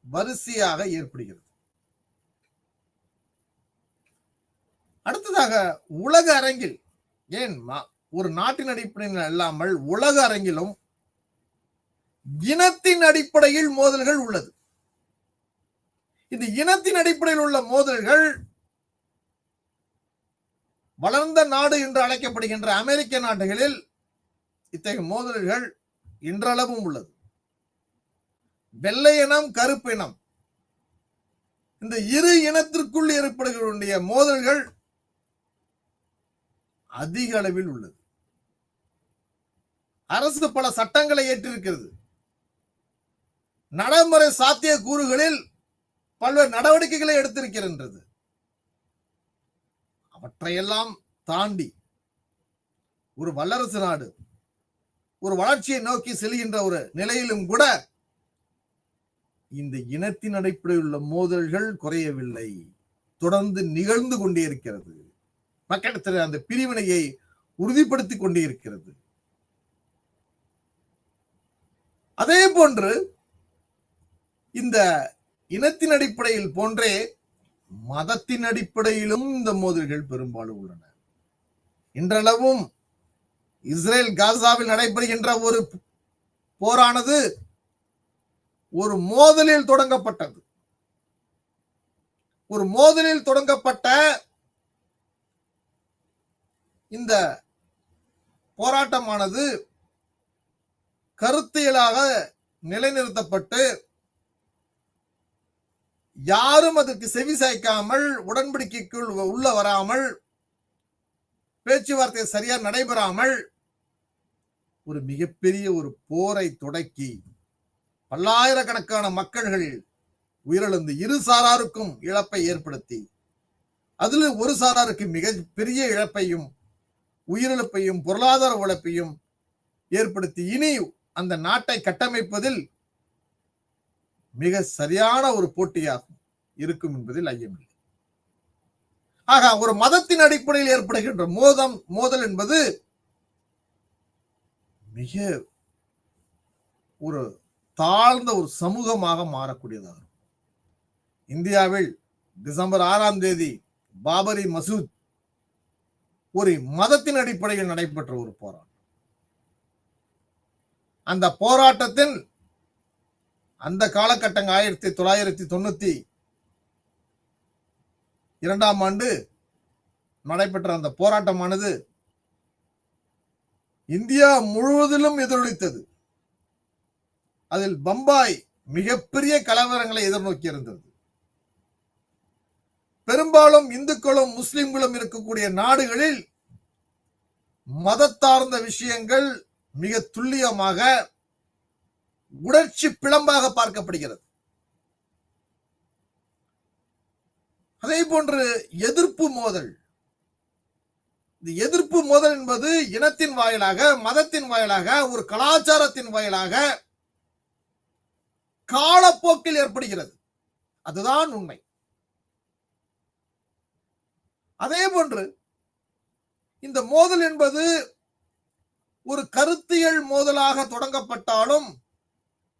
வரிசையாக ஏற்படுகிறது. அடுத்ததாக உலக அரங்கில், ஏன் ஒரு நாட்டின் அடிப்படையில் அல்லாமல் உலக அரங்கிலும் இனத்தின் அடிப்படையில் மோதல்கள் உள்ளது. இந்த இனத்தின் அடிப்படையில் உள்ள மோதல்கள் வளர்ந்த நாடு என்று அழைக்கப்படுகின்ற அமெரிக்க நாடுகளில் இத்தகைய மோதல்கள் இன்றளவும் உள்ளது. வெள்ளை இனம், கருப்பு இனம், இந்த இரு இனத்திற்குள் ஏற்படுகிற மோதல்கள் அதிக அளவில் உள்ளது. அரசு பல சட்டங்களை ஏற்றிருக்கிறது. நடைமுறை சாத்திய கூறுகளில் பல்வேறு நடவடிக்கைகளை எடுத்திருக்கிறது. அவற்றையெல்லாம் தாண்டி ஒரு வல்லரசு நாடு ஒரு வளர்ச்சியை நோக்கி செல்கின்ற ஒரு நிலையிலும் கூட இந்த இனத்தின் அடிப்படையில் உள்ள மோதல்கள் குறையவில்லை, தொடர்ந்து நிகழ்ந்து கொண்டே இருக்கிறது. மக்களிடத்தில் அந்த பிரிவினையை உறுதிப்படுத்திக் கொண்டே இருக்கிறது. அதே போன்று இந்த இனத்தின் அடிப்படையில் போன்றே மதத்தின் அடிப்படையிலும் இந்த மோதல்கள் பெரும்பாலும் உள்ளன. இன்றளவும் இஸ்ரேல் காசாவில் நடைபெறுகின்ற ஒரு போரானது ஒரு மோதலில் தொடங்கப்பட்டது. ஒரு மோதலில் தொடங்கப்பட்ட இந்த போராட்டமானது கருத்தியலாக நிலைநிறுத்தப்பட்டு யாரும் அதற்கு செவி சாய்க்காமல், உடன்படிக்கைக்குள் உள்ள வராமல், பேச்சுவார்த்தை சரியா நடைபெறாமல் ஒரு மிகப்பெரிய ஒரு போரை தொடக்கி பல்லாயிரக்கணக்கான மக்கள்கள் உயிரிழந்து இரு சாராருக்கும் இழப்பை ஏற்படுத்தி, அதில் ஒரு சாராருக்கு மிக பெரிய இழப்பையும் உயிரிழப்பையும் பொருளாதார இழப்பையும் ஏற்படுத்தி இனி அந்த நாட்டை கட்டமைப்பதில் மிக சரியான ஒரு போட்டியாகும் இருக்கும் என்பதில் ஐயமில்லை. ஆக ஒரு மதத்தின் அடிப்படையில் ஏற்படுகின்ற மோதல் என்பது மிக ஒரு தாழ்ந்த ஒரு சமூகமாக மாறக்கூடியதாகும். இந்தியாவில் டிசம்பர் 6ஆம் தேதி பாபரி மசூத் ஒரு மதத்தின் அடிப்படையில் நடைபெற்ற ஒரு போராட்டம். அந்த போராட்டத்தில் அந்த காலகட்டங்கள் 1992 நடைபெற்ற அந்த போராட்டமானது இந்தியா முழுவதிலும் எதிரொலித்தது. அதில் பம்பாய் மிகப்பெரிய கலவரங்களை எதிர்நோக்கி இருந்தது. பெரும்பாலும் இந்துக்களும் முஸ்லிம்களும் இருக்கக்கூடிய நாடுகளில் மதத்தார்ந்த விஷயங்கள் மிக துல்லியமாக உணர்ச்சி பிளம்பாக பார்க்கப்படுகிறது. அதே போன்று எதிர்ப்பு மோதல், இந்த எதிர்ப்பு மோதல் என்பது இனத்தின் வாயிலாக, மதத்தின் வாயிலாக, ஒரு கலாச்சாரத்தின் வாயிலாக காலப்போக்கில் ஏற்படுகிறது. அதுதான் உண்மை. அதே போன்று இந்த மோதல் என்பது ஒரு கருத்தியல் மோதலாக தொடங்கப்பட்டாலும்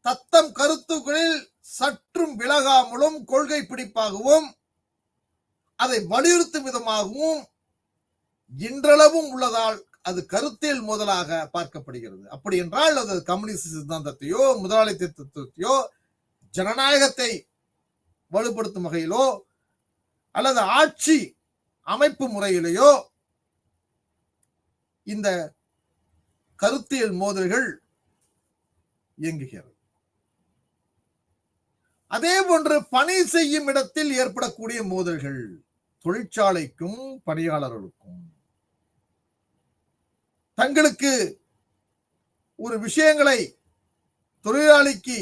தத்தம் கருத்துக்களில் சற்றும் விலகாமலும் கொள்கை பிடிப்பாகவும் அதை வலியுறுத்தும் விதமாகவும் இன்றளவும் உள்ளதால் அது கருத்தியல் மோதலாக பார்க்கப்படுகிறது. அப்படி என்றால் அது கம்யூனிஸ்ட் சித்தாந்தத்தையோ முதலாளித்துவத்தையோ ஜனநாயகத்தை வலுப்படுத்தும் வகையிலோ அல்லது ஆட்சி அமைப்பு முறையிலேயோ இந்த கருத்தியல் மோதல்கள் இயங்குகிறது. அதே போன்று பணி செய்யும் இடத்தில் ஏற்படக்கூடிய மோதல்கள், தொழிற்சாலைக்கும் பணியாளர்களுக்கும் தங்களுக்கு ஒரு விஷயங்களை தொழிலாளிக்கு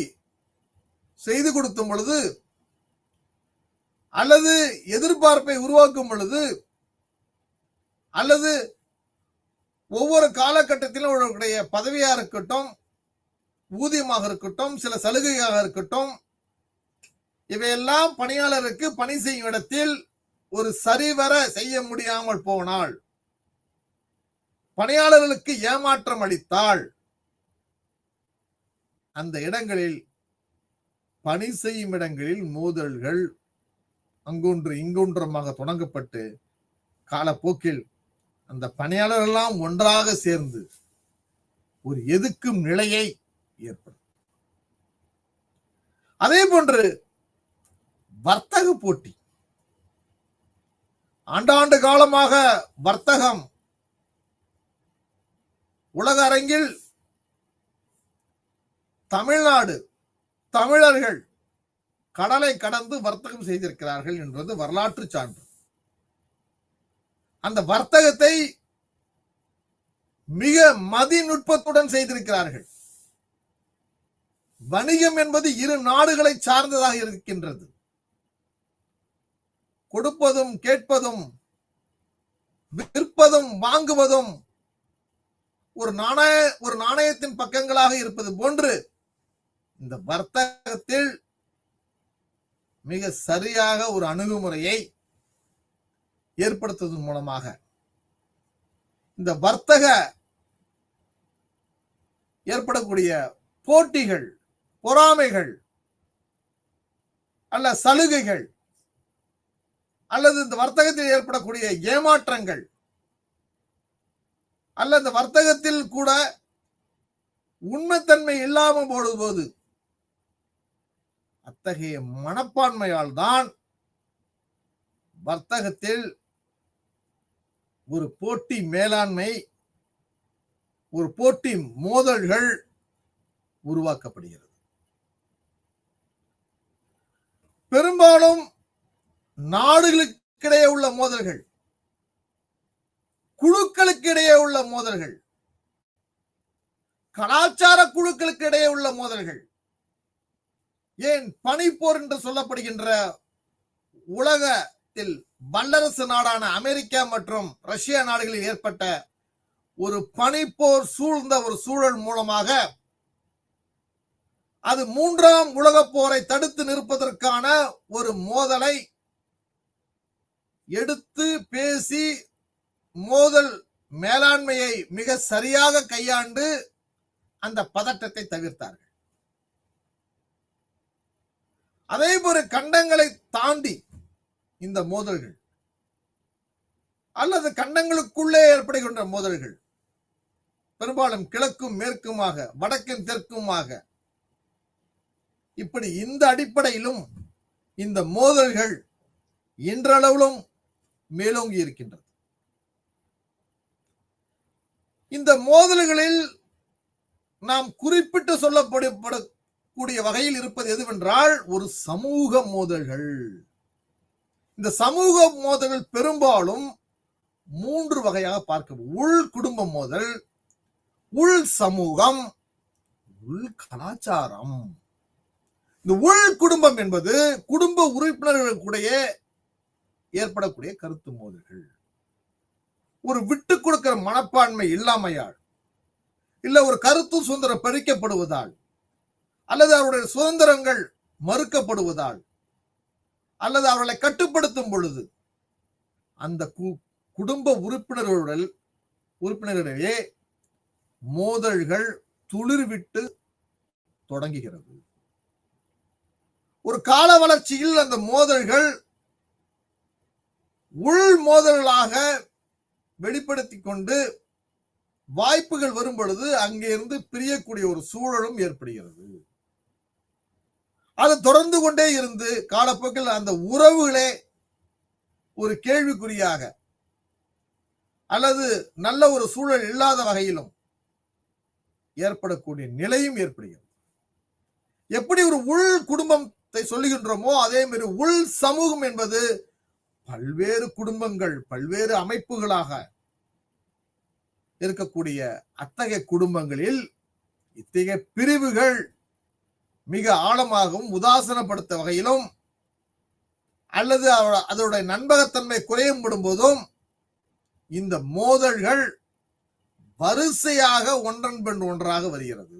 செய்து கொடுக்கும் பொழுது அல்லது எதிர்பார்ப்பை உருவாக்கும் பொழுது அல்லது ஒவ்வொரு காலகட்டத்திலும் அவர்களுடைய பதவியா இருக்கட்டும், ஊதியமாக இருக்கட்டும், சில சலுகையாக இருக்கட்டும், இவையெல்லாம் பணியாளருக்கு பணி செய்யும் இடத்தில் ஒரு சரிவர செய்ய முடியாமல் போனால், பணியாளர்களுக்கு ஏமாற்றம் அளித்தால், அந்த இடங்களில் பணி செய்யும் இடங்களில் மோதல்கள் அங்கொன்று இங்கொன்றுமாக தொடங்கப்பட்டு காலப்போக்கில் அந்த பணியாளர்கள் எல்லாம் ஒன்றாக சேர்ந்து ஒரு எதிர்க்கும் நிலையை ஏற்படும். அதே போன்று வர்த்தக போட்டி, ஆண்டாண்டு காலமாக வர்த்தகம் உலக அரங்கில் தமிழ்நாடு தமிழர்கள் கடலை கடந்து வர்த்தகம் செய்திருக்கிறார்கள் என்பது வரலாற்று சான்று. அந்த வர்த்தகத்தை மிக மதிநுட்பத்துடன் செய்திருக்கிறார்கள். வணிகம் என்பது இரு நாடுகளை சார்ந்ததாக இருக்கின்றது. கொடுப்பதும் கேட்பதும் விற்பதும் வாங்குவதும் ஒரு நாணயத்தின் பக்கங்களாக இருப்பது போன்று இந்த வர்த்தகத்தில் மிக சரியாக ஒரு அணுகுமுறையை ஏற்படுத்துவதன் மூலமாக இந்த வர்த்தக ஏற்படக்கூடிய போட்டிகள், பொறாமைகள் அல்ல சலுகைகள் அல்லது இந்த வர்த்தகத்தில் ஏற்படக்கூடிய ஏமாற்றங்கள் அல்ல இந்த வர்த்தகத்தில் கூட உண்மைத்தன்மை இல்லாமல் போடும்போது அத்தகைய மனப்பான்மையால் தான் வர்த்தகத்தில் ஒரு போட்டி மேலாண்மை, ஒரு போட்டி மோதல்கள் உருவாக்கப்படுகிறது. பெரும்பாலும் நாடுகளுக்கிடையே உள்ள மோதல்கள், குழுக்களுக்கு இடையே உள்ள மோதல்கள், கலாச்சார குழுக்களுக்கு இடையே உள்ள மோதல்கள், ஏன் பனிப்போர் என்று சொல்லப்படுகின்ற உலகத்தில் வல்லரசு நாடான அமெரிக்கா மற்றும் ரஷ்யா நாடுகளில் ஏற்பட்ட ஒரு பனிப்போர் சூழ்ந்த ஒரு சூழல் மூலமாக அது மூன்றாம் உலகப் போரை தடுத்து நிற்பதற்கான ஒரு மோதலை எடுத்து பேசி மோதல் மேலாண்மையை மிக சரியாக கையாண்டு அந்த பதட்டத்தை தவிர்த்தார்கள். அதே போல கண்டங்களை தாண்டி இந்த மோதல்கள் அல்லது கண்டங்களுக்குள்ளே ஏற்படுகின்ற மோதல்கள் பெரும்பாலும் கிழக்கும் மேற்குமாக, வடக்கும் தெற்குமாக, இப்படி இந்த அடிப்படையிலும் இந்த மோதல்கள் இன்றளவிலும் மேலோங்கி இருக்கின்றது. இந்த மோதல்களில் நாம் குறிப்பிட்டு சொல்லப்படக்கூடிய வகையில் இருப்பது எதுவென்றால் ஒரு சமூக மோதல்கள். இந்த சமூக மோதல்கள் பெரும்பாலும் 3 வகையாக பார்க்க: உள் குடும்ப மோதல், உள் சமூகம், உள் கலாச்சாரம். இந்த உள் குடும்பம் என்பது குடும்ப உறுப்பினர்களுடைய ஏற்படக்கூடிய கருத்து மோதல்கள். ஒரு விட்டு கொடுக்கிற மனப்பான்மை இல்லாமையால், இல்ல ஒரு கருத்து சுதந்திரம் பறிக்கப்படுவதால், அல்லது அவருடைய சுதந்திரங்கள் மறுக்கப்படுவதால், அல்லது அவர்களை கட்டுப்படுத்தும் பொழுது அந்த குடும்ப உறுப்பினர்களிடையே மோதல்கள் துளிர்விட்டு தொடங்குகிறது. ஒரு கால வளர்ச்சியில் அந்த மோதல்கள் உள் மோதல்களாக வெளிப்படுத்திக் கொண்டு வாய்ப்புகள் வரும் பொழுது அங்கிருந்து பிரியக்கூடிய ஒரு சூழலும் ஏற்படுகிறது. அது தொடர்ந்து கொண்டே இருந்து காலப்போக்கில் அந்த உறவுகளே ஒரு கேள்விக்குறியாக அல்லது நல்ல ஒரு சூழல் இல்லாத வகையிலும் ஏற்படக்கூடிய நிலையும் ஏற்படுகிறது. எப்படி ஒரு உள் குடும்பத்தை சொல்லுகின்றோமோ அதே மாதிரி உள் சமூகம் என்பது பல்வேறு குடும்பங்கள், பல்வேறு அமைப்புகளாக இருக்கக்கூடிய அத்தகைய குடும்பங்களில் இத்தகைய பிரிவுகள் மிக ஆழமாகவும் உதாசனப்படுத்த வகையிலும் அல்லது அதோடைய நண்பகத்தன்மை குறையப்படும் போதும் இந்த மோதல்கள் வரிசையாக ஒன்றன் பின் ஒன்றாக வருகிறது.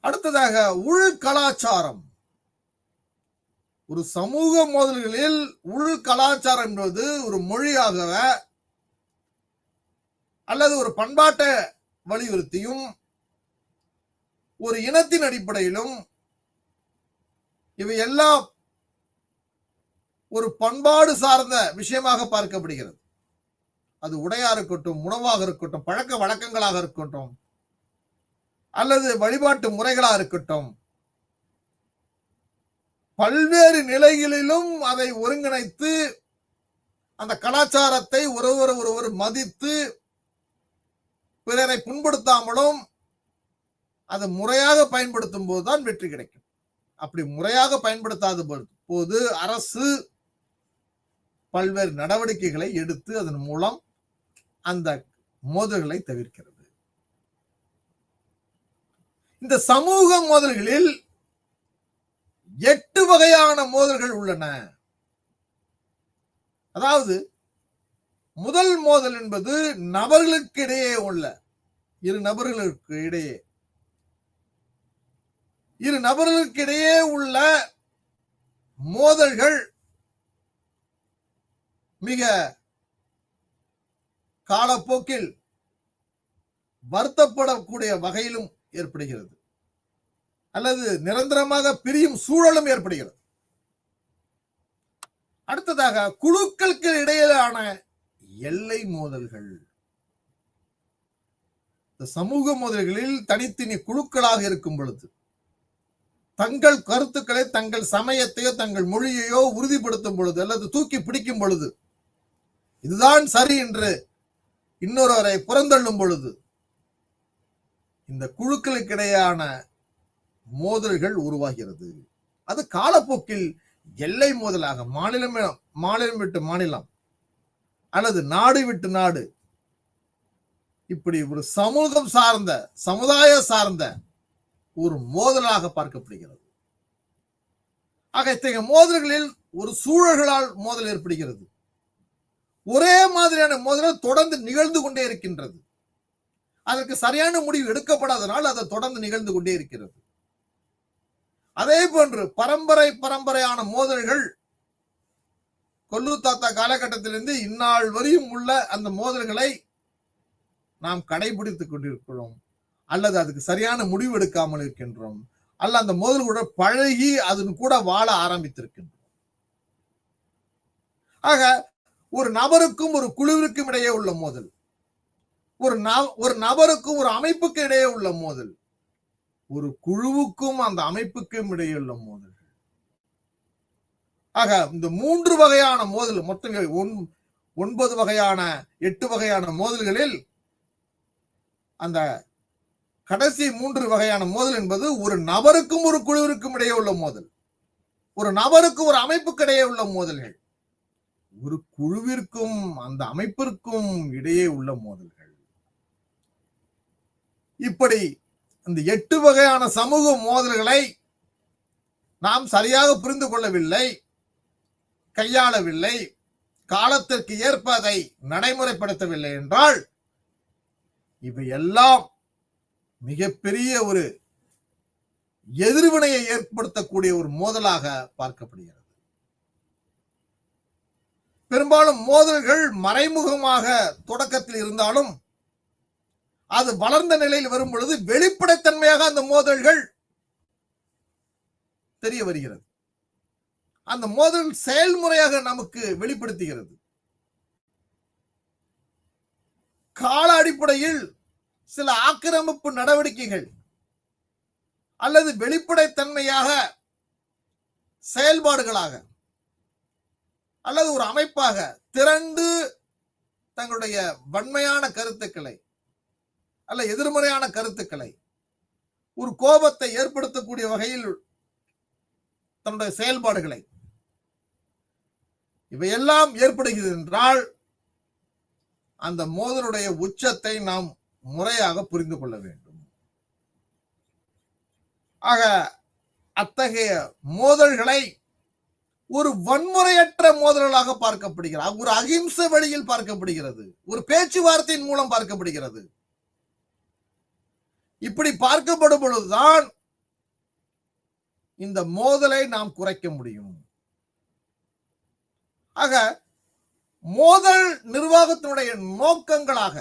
அடுத்ததாக உள் கலாச்சாரம். ஒரு சமூக மோதல்களில் உள் கலாச்சாரம் என்பது ஒரு மொழியாக அல்லது ஒரு பண்பாட்டை வலியுறுத்தியும் ஒரு இனத்தின் அடிப்படையிலும் இவை எல்லாம் ஒரு பண்பாடு சார்ந்த விஷயமாக பார்க்கப்படுகிறது. அது உடையா இருக்கட்டும், உணவாக இருக்கட்டும், பழக்க வழக்கங்களாக இருக்கட்டும், அல்லது வழிபாட்டு முறைகளாக இருக்கட்டும், பல்வேறு நிலைகளிலும் அதை ஒருங்கிணைத்து அந்த கலாச்சாரத்தை ஒருவர் மதித்து பிறரை புண்படுத்தாமலும் அதை முறையாக பயன்படுத்தும் போதுதான் வெற்றி கிடைக்கும். அப்படி முறையாக பயன்படுத்தாத போது அரசு பல்வேறு நடவடிக்கைகளை எடுத்து அதன் மூலம் அந்த மோதல்களை தவிர்க்கிறது. இந்த சமூக மோதல்களில் 8 வகையான மோதல்கள் உள்ளன. அதாவது முதல் மோதல் என்பது நபர்களுக்கு இடையே உள்ள இரு நபர்களுக்கு இடையே உள்ள மோதல்கள் மிக காலப்போக்கில் வருத்தப்படக்கூடிய வகையிலும் ஏற்படுகிறது, அல்லது நிரந்தரமாக பிரியும் சூழலும் ஏற்படுகிறது. அடுத்ததாக குழுக்களுக்கு இடையிலான எல்லை மோதல்கள். இந்த சமூக மோதல்களில் தனித்தனி குழுக்களாக இருக்கும் பொழுது தங்கள் கருத்துக்களை, தங்கள் சமயத்தையோ தங்கள் மொழியையோ உறுதிப்படுத்தும் பொழுது அல்லது தூக்கி பிடிக்கும் பொழுது, இதுதான் சரி என்று இன்னொருவரை புறந்தள்ளும் பொழுது இந்த குழுக்களுக்கு இடையான மோதல்கள் உருவாகிறது. அது காலப்போக்கில் எல்லை மோதலாக மாநிலம் விட்டு மாநிலம் அல்லது நாடு விட்டு நாடு, இப்படி ஒரு சமூகம் சார்ந்த, சமுதாய சார்ந்த ஒரு மோதலாக பார்க்கப்படுகிறது. ஆக இத்தகைய மோதல்களில் ஒரு சூழல்களால் மோதல் ஏற்படுகிறது. ஒரே மாதிரியான மோதல் தொடர்ந்து நிகழ்ந்து கொண்டே இருக்கின்றது. அதற்கு சரியான முடிவு எடுக்கப்படாதனால் அது தொடர்ந்து நிகழ்ந்து கொண்டே இருக்கிறது. அதே போன்று பரம்பரையான மோதல்கள் கொல்லு தாத்தா காலகட்டத்திலிருந்து இந்நாள் வரையும் உள்ள அந்த மோதல்களை நாம் கடைபிடித்துக் கொண்டிருக்கிறோம், அல்லது அதுக்கு சரியான முடிவு எடுக்காமல் இருக்கின்றோம், அல்ல அந்த மோதல் கூட பழகி அதன் கூட வாழ ஆரம்பித்திருக்கின்றோம். ஆக ஒரு நபருக்கும் ஒரு குழுவிற்கும் இடையே உள்ள மோதல், ஒரு நபருக்கும் ஒரு அமைப்புக்கு இடையே உள்ள மோதல், ஒரு குழுவுக்கும் அந்த அமைப்புக்கும் இடையே உள்ள மோதல்கள். ஆக இந்த 3 வகையான மோதல், மொத்தம் 9 வகையான 8 வகையான மோதல்களில் அந்த கடைசி 3 வகையான மோதல் என்பது ஒரு நபருக்கும் ஒரு குழுவிற்கும் இடையே உள்ள மோதல், ஒரு நபருக்கும் ஒரு அமைப்புக்கு இடையே உள்ள மோதல்கள், ஒரு குழுவிற்கும் அந்த அமைப்பிற்கும் இடையே உள்ள மோதல்கள். இப்படி இந்த 8 வகையான சமூக மோதல்களை நாம் சரியாக புரிந்து கொள்ளவில்லை, கையாளவில்லை, காலத்திற்கு ஏற்ப அதை நடைமுறைப்படுத்தவில்லை என்றால் இவையெல்லாம் மிகப்பெரிய ஒரு எதிர்வினையை ஏற்படுத்தக்கூடிய ஒரு மோதலாக பார்க்கப்படுகிறது. பெரும்பாலும் மோதல்கள் மறைமுகமாக தொடக்கத்தில் இருந்தாலும் அது வளர்ந்த நிலையில் வரும் பொழுது வெளிப்படைத்தன்மையாக அந்த மோதல்கள் தெரிய வருகிறது. அந்த மோதல் செயல்முறையாக நமக்கு வெளிப்படுத்துகிறது. கால அடிப்படையில் சில ஆக்கிரமிப்பு நடவடிக்கைகள் அல்லது வெளிப்படைத்தன்மையாக செயல்பாடுகளாக அல்லது ஒரு அமைப்பாக திரண்டு தங்களுடைய வன்மையான கருத்துக்களை அல்ல எதிர்மறையான கருத்துக்களை, ஒரு கோபத்தை ஏற்படுத்தக்கூடிய வகையில் தன்னுடைய செயல்பாடுகளை இவையெல்லாம் ஏற்படுகிறது என்றால் அந்த மோதலுடைய உச்சத்தை நாம் முறையாக புரிந்து கொள்ள வேண்டும். ஆக அத்தகைய மோதல்களை ஒரு வன்முறையற்ற மோதல்களாக பார்க்கப்படுகிறது, ஒரு அகிம்சை வழியில் பார்க்கப்படுகிறது, ஒரு பேச்சுவார்த்தையின் மூலம் பார்க்கப்படுகிறது. இப்படி பார்க்கப்படும் பொழுதுதான் இந்த மோதலை நாம் குறைக்க முடியும். ஆக மோதல் நிர்வாகத்தினுடைய நோக்கங்களாக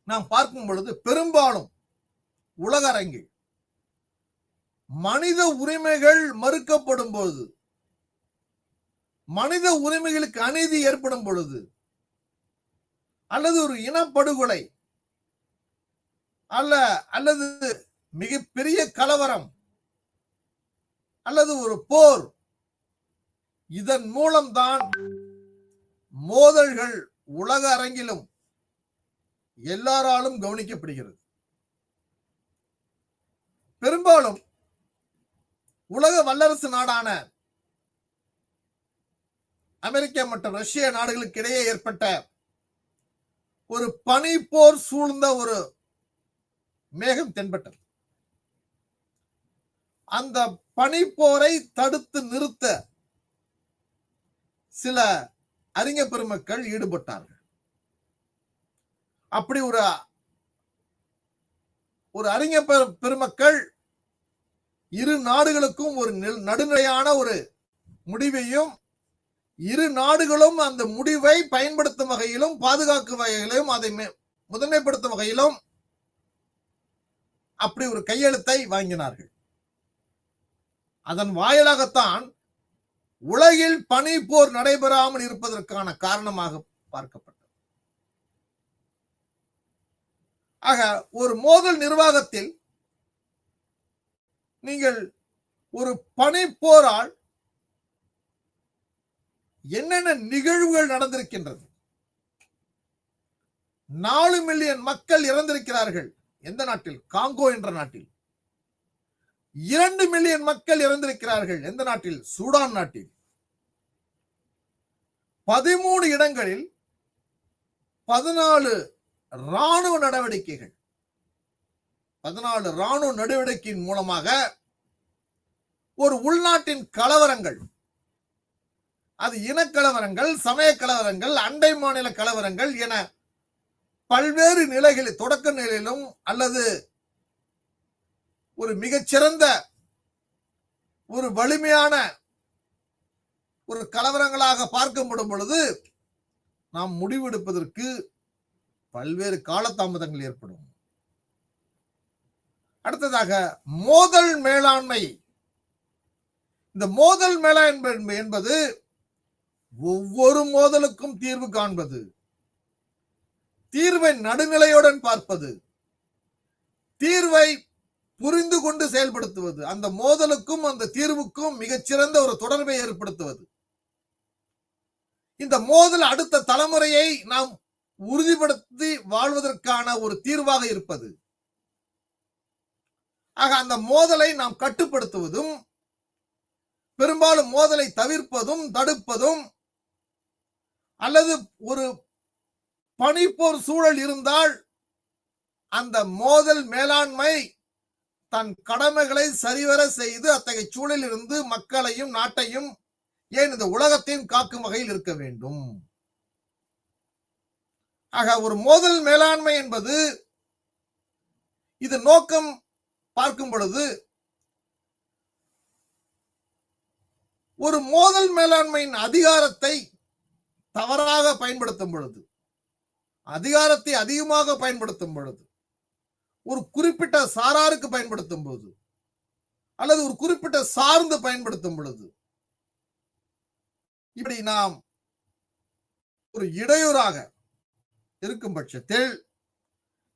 நாம் பார்க்கும் பொழுது பெரும்பாலும் உலக அரங்கில் மனித உரிமைகள் மறுக்கப்படும் பொழுது, மனித உரிமைகளுக்கு அநீதி ஏற்படும் பொழுது, அல்லது ஒரு இனப்படுகொலை அல்லது மிகப்பெரிய கலவரம் அல்லது ஒரு போர், இதன் மூலம்தான் மோதல்கள் உலக அரங்கிலும் எல்லாராலும் கவனிக்கப்படுகிறது. பெரும்பாலும் உலக வல்லரசு நாடான அமெரிக்கா மற்றும் ரஷ்ய நாடுகளுக்கு இடையே ஏற்பட்ட ஒரு பனிப்போர் சூழ்ந்த ஒரு மேகம் தென்பட்டது. அந்த பனிப்போரை தடுத்து நிறுத்த சில அறிஞர் பெருமக்கள் ஈடுபட்டார்கள். அப்படி ஒரு அறிஞர் பெருமக்கள் இரு நாடுகளுக்கும் ஒரு நடுநிலையான ஒரு முடிவையும், இரு நாடுகளும் அந்த முடிவை பயன்படுத்தும் வகையிலும், பாதுகாக்கும் வகையிலும், அதை முதன்மைப்படுத்தும் வகையிலும் அப்படி ஒரு கையெழுத்தை வாங்கினார்கள். அதன் வாயிலாகத்தான் உலகில் பனிப்போர் நடைபெறாமல் இருப்பதற்கான காரணமாக பார்க்கப்பட்டது. ஆக ஒரு மோதல் நிர்வாகத்தில் நீங்கள் ஒரு பனிப்போரால் என்னென்ன நிகழ்வுகள் நடந்திருக்கின்றது? 4 மில்லியன் மக்கள் இறந்திருக்கிறார்கள். எந்த நாட்டில்? காங்கோ என்ற நாட்டில். 2 மில்லியன் மக்கள் இறந்திருக்கிறார்கள். எந்த நாட்டில்? சூடான் நாட்டில். 13 இடங்களில் 14 ராணுவ நடவடிக்கைகள், 14 ராணுவ நடவடிக்கையின் மூலமாக ஒரு உள்நாட்டின் கலவரங்கள், அது இனக்கலவரங்கள், சமய கலவரங்கள், அண்டை மாநில கலவரங்கள் என பல்வேறு நிலைகளில், தொடக்க நிலையிலும் அல்லது ஒரு மிகச்சிறந்த ஒரு வலிமையான ஒரு கலவரங்களாக பார்க்கப்படும் பொழுது நாம் முடிவெடுப்பதற்கு பல்வேறு காலதாமதங்கள் ஏற்படும். அடுத்ததாக மோதல் மேலாண்மை. இந்த மோதல் மேலாண்மை என்பது ஒவ்வொரு மோதலுக்கும் தீர்வு காண்பது, தீர்வை நடுநிலையுடன் பார்ப்பது, தீர்வை புரிந்து கொண்டு செயல்படுத்துவது, அந்த மோதலுக்கும் அந்த தீர்வுக்கும் மிகச்சிறந்த ஒரு தொடர்பை ஏற்படுத்துவது. இந்த மோதல் அடுத்த தலைமுறையை நாம் உறுதிப்படுத்தி வாழ்வதற்கான ஒரு தீர்வாக இருப்பது. ஆக அந்த மோதலை நாம் கட்டுப்படுத்துவதும், பெரும்பாலும் மோதலை தவிர்ப்பதும், தடுப்பதும், அல்லது ஒரு பனிப்போர் சூழல் இருந்தால் அந்த மோதல் மேலாண்மை தன் கடமைகளை சரிவர செய்து அத்தகைய சூழலில் இருந்து மக்களையும் நாட்டையும், ஏன் இந்த உலகத்தையும் காக்கும் வகையில் இருக்க வேண்டும். ஆக ஒரு மோதல் மேலாண்மை என்பது, இது நோக்கம் பார்க்கும் பொழுது ஒரு மோதல் மேலாண்மையின் அதிகாரத்தை தவறாக பயன்படுத்தும் பொழுது, அதிகாரத்தை அதிகமாக பயன்படுத்தும் பொழுது, ஒரு குறிப்பிட்ட சாராருக்கு பயன்படுத்தும் போது, அல்லது ஒரு குறிப்பிட்ட சார்ந்து பயன்படுத்தும் பொழுது, இப்படி நாம் ஒரு இடையூறாக இருக்கும் பட்சத்தில்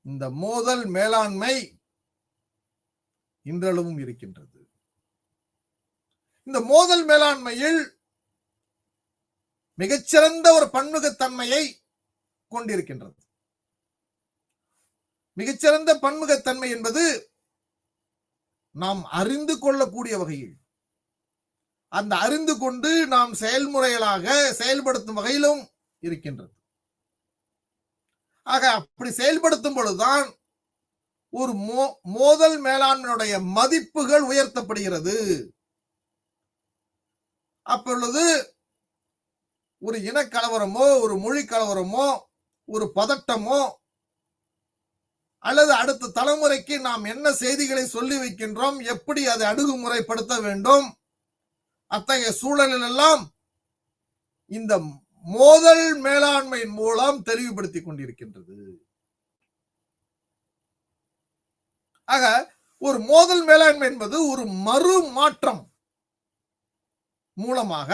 இந்த மோதல் மேலாண்மை இன்றளவும் இருக்கின்றது. இந்த மோதல் மேலாண்மையில் மிகச்சிறந்த ஒரு பன்முகத்தன்மையை கொண்டிருக்கின்றது. மிகச்சிறந்த பன்முகத்தன்மை என்பது நாம் அறிந்து கொள்ளக்கூடிய வகையில், அந்த அறிந்து கொண்டு நாம் செயல்முறைகளாக செயல்படுத்தும் வகையிலும் இருக்கின்றது. ஆக அப்படி செயல்படுத்தும் பொழுதுதான் ஒரு மோதல் மேலாண்மையுடைய மதிப்புகள் உயர்த்தப்படுகிறது. அப்பொழுது ஒரு இனக்கலவரமோ, ஒரு மொழி கலவரமோ, ஒரு பதட்டமோ, அல்லது அடுத்த தலைமுறைக்கு நாம் என்ன செய்திகளை சொல்லி வைக்கின்றோம், எப்படி அதை அணுகுமுறைப்படுத்த வேண்டும், அத்தகைய சூழலில் எல்லாம் இந்த மோதல் மேலாண்மையின் மூலம் தெளிவுபடுத்திக் கொண்டிருக்கின்றது. ஆக ஒரு மோதல் மேலாண்மை என்பது ஒரு மறு மாற்றம் மூலமாக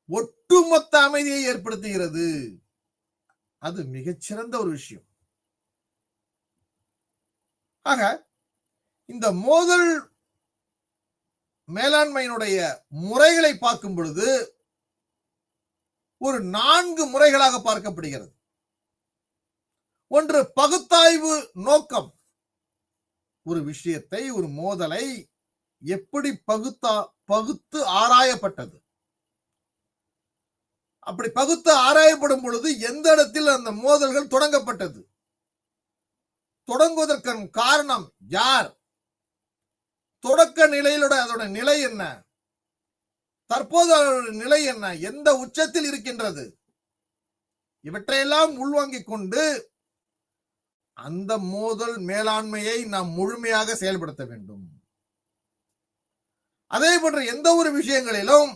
ஒட்டுமொத்த அமைதியை ஏற்படுத்துகிறது. அது மிகச்சிறந்த ஒரு விஷயம். ஆக இந்த மோதல் மேலாண்மையினுடைய முறைகளை பார்க்கும் பொழுது ஒரு 4 முறைகளாக பார்க்கப்படுகிறது. ஒன்று, பகுத்தாய்வு நோக்கம். ஒரு விஷயத்தை, ஒரு மோதலை எப்படி பகுத்து ஆராயப்பட்டது, அப்படி பகுத்து ஆராயப்படும் பொழுது எந்த இடத்தில் அந்த மோதல்கள் தொடங்கப்பட்டது, தொடங்குவதற்கான காரணம் யார், தொடக்க நிலையிலோட அதோட நிலை என்ன, தற்போது அதோட நிலை என்ன, எந்த உச்சத்தில் இருக்கின்றது, இவற்றையெல்லாம் உள்வாங்கிக் கொண்டு அந்த மோதல் மேலாண்மையை நாம் முழுமையாக செயல்படுத்த வேண்டும். அதே போன்ற எந்த ஒரு விஷயங்களிலும்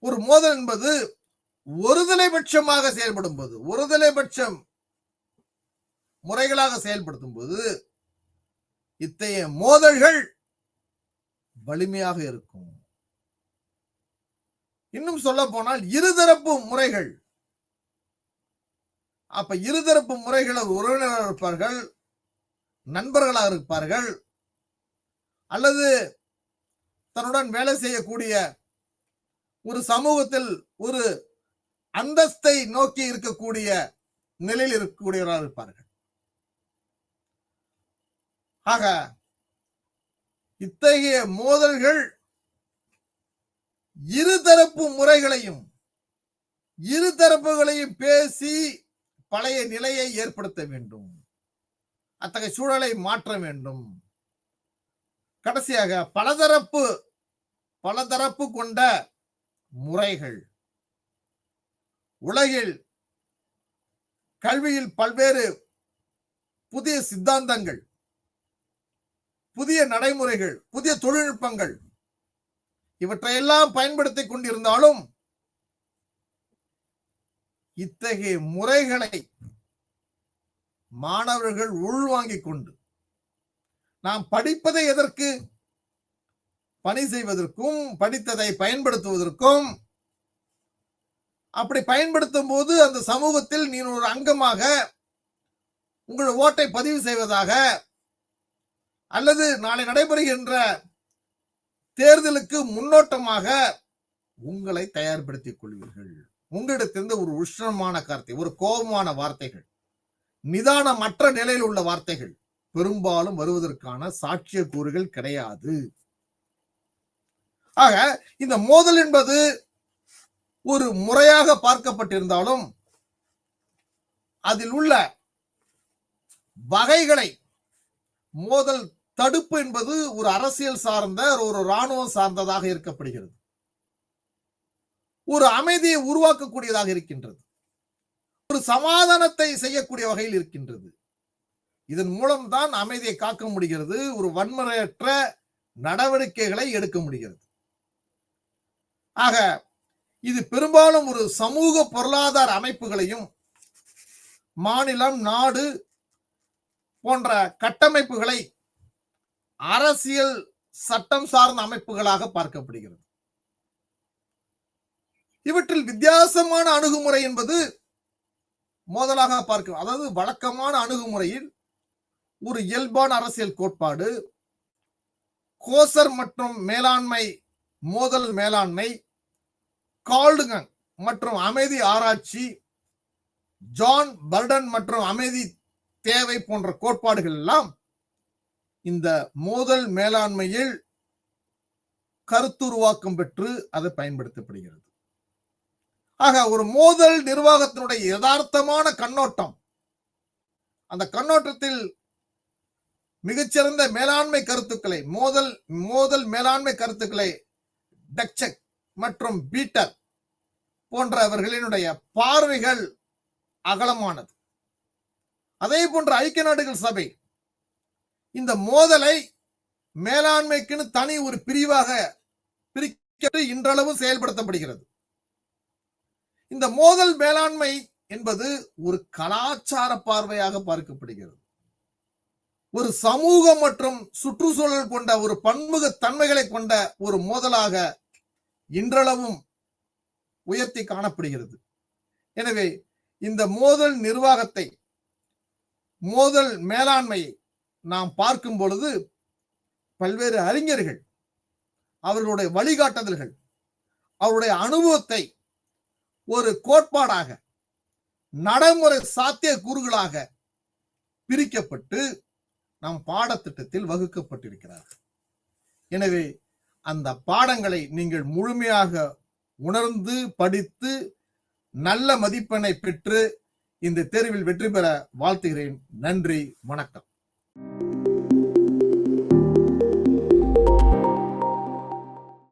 ஒரு மோதல் என்பது ஒருதலைபட்சமாக செயல்படும் போது, ஒருதலைபட்சம் முறைகளாக செயல்படுத்தும் போது இத்தகைய மோதல்கள் வலிமையாக இருக்கும். இன்னும் சொல்ல போனால் இருதரப்பு முறைகள். அப்ப இருதரப்பு முறைகள் உறவினராக இருப்பார்கள், நண்பர்களாக இருப்பார்கள், அல்லது தன்னுடன் வேலை செய்யக்கூடிய ஒரு சமூகத்தில் ஒரு அந்தஸ்தை நோக்கி இருக்கக்கூடிய நிலையில் இருக்கக்கூடியவராக இருப்பார்கள். ஆக இத்தகைய மோதல்கள் இருதரப்பு முறைகளையும் இருதரப்புகளையும் பேசி பழைய நிலையை ஏற்படுத்த வேண்டும், அத்தகைய சூழலை மாற்ற வேண்டும். கடைசியாக பலதரப்பு கொண்ட முறைகள். உலகில் கல்வியில் பல்வேறு புதிய சித்தாந்தங்கள், புதிய நடைமுறைகள், புதிய தொழில்நுட்பங்கள் இவற்றையெல்லாம் பயன்படுத்திக் கொண்டிருந்தாலும் இத்தகைய முறைகளை மாணவர்கள் உள்வாங்கிக் கொண்டு நாம் படிப்பதை எதற்கு, பணி செய்வதற்கும் படித்ததை பயன்படுத்துவதற்கும், அப்படி பயன்படுத்தும் போது அந்த சமூகத்தில் நீ ஒரு அங்கமாக உங்கள் ஓட்டை பதிவு செய்வதாக, அல்லது நாளை நடைபெறுகின்ற தேர்தலுக்கு முன்னோட்டமாக உங்களை தயார்படுத்திக் கொள்வீர்கள். உங்களிடத்திலிருந்து ஒரு உஷ்ணமான கருத்தை, ஒரு கோபமான வார்த்தைகள், நிதானமற்ற நிலையில் உள்ள வார்த்தைகள் பெரும்பாலும் வருவதற்கான சாட்சியக்கூறுகள் கிடையாது. ஆக இந்த மோதல் என்பது ஒரு முறையாக பார்க்கப்பட்டிருந்தாலும் அதில் உள்ள வகைகளை, மோதல் தடுப்பு என்பது ஒரு அரசியல் சார்ந்த, ஒரு இராணுவம் சார்ந்ததாக இருக்கப்படுகிறது. ஒரு அமைதியை உருவாக்கக்கூடியதாக இருக்கின்றது, ஒரு சமாதானத்தை செய்யக்கூடிய வகையில் இருக்கின்றது. இதன் மூலம்தான் அமைதியை காக்க முடிகிறது, ஒரு வன்முறையற்ற நடவடிக்கைகளை எடுக்க முடிகிறது. ஆக இது பெரும்பாலும் ஒரு சமூக பொருளாதார அமைப்புகளையும் மாநிலம், நாடு போன்ற கட்டமைப்புகளை அரசியல் சட்டம் சார்ந்த அமைப்புகளாக பார்க்கப்படுகிறது. இவற்றில் வித்தியாசமான அணுகுமுறை என்பது மோதலாக பார்க்க, அதாவது வழக்கமான அணுகுமுறையில் ஒரு இயல்பான அரசியல் கோட்பாடு, கோசர் மற்றும் மேலாண்மை, மோதல் மேலாண்மை, கால்டுகன் மற்றும் அமைதி ஆராய்ச்சி, ஜான் பர்டன் மற்றும் அமைதி தேவை போன்ற கோட்பாடுகள் எல்லாம் இந்த மோதல் மேலாண்மையில் கருத்துருவாக்கம் பெற்று அது பயன்படுத்தப்படுகிறது. ஆக ஒரு மோதல் நிர்வாகத்தினுடைய யதார்த்தமான கண்ணோட்டம், அந்த கண்ணோட்டத்தில் மிகச்சிறந்த மேலாண்மை கருத்துக்களை மோதல் மேலாண்மை கருத்துக்களை டக்செக் மற்றும் பீட்டர் போன்றவர்களினுடைய பார்வைகள் அகலமானது. அதே போன்ற ஐக்கிய நாடுகள் சபை இந்த மோதலை மேலாண்மைக்குன்னு தனி ஒரு பிரிவாக பிரிக்க இன்றளவும் செயல்படுத்தப்படுகிறது. இந்த மோதல் மேலாண்மை என்பது ஒரு கலாச்சார பார்வையாக பார்க்கப்படுகிறது. ஒரு சமூக மற்றும் சுற்றுச்சூழல் கொண்ட ஒரு பன்முக தன்மைகளை கொண்ட ஒரு மோதலாக இன்றளவும் உயர்த்தி காணப்படுகிறது. எனவே இந்த மோதல் நிர்வாகத்தை, மோதல் மேலாண்மையை நாம் பார்க்கும் பொழுது பல்வேறு அறிஞர்கள் அவர்களுடைய வழிகாட்டுதல்கள், அவருடைய அனுபவத்தை ஒரு கோட்பாடாக, நடைமுறை சாத்திய கூறுகளாக பிரிக்கப்பட்டு நம் பாடத்திட்டத்தில் வகுக்கப்பட்டிருக்கிறார். எனவே அந்த பாடங்களை நீங்கள் முழுமையாக உணர்ந்து படித்து நல்ல மதிப்பெண்ணை பெற்று இந்த தேர்வில் வெற்றி பெற வாழ்த்துகிறேன். நன்றி, வணக்கம்.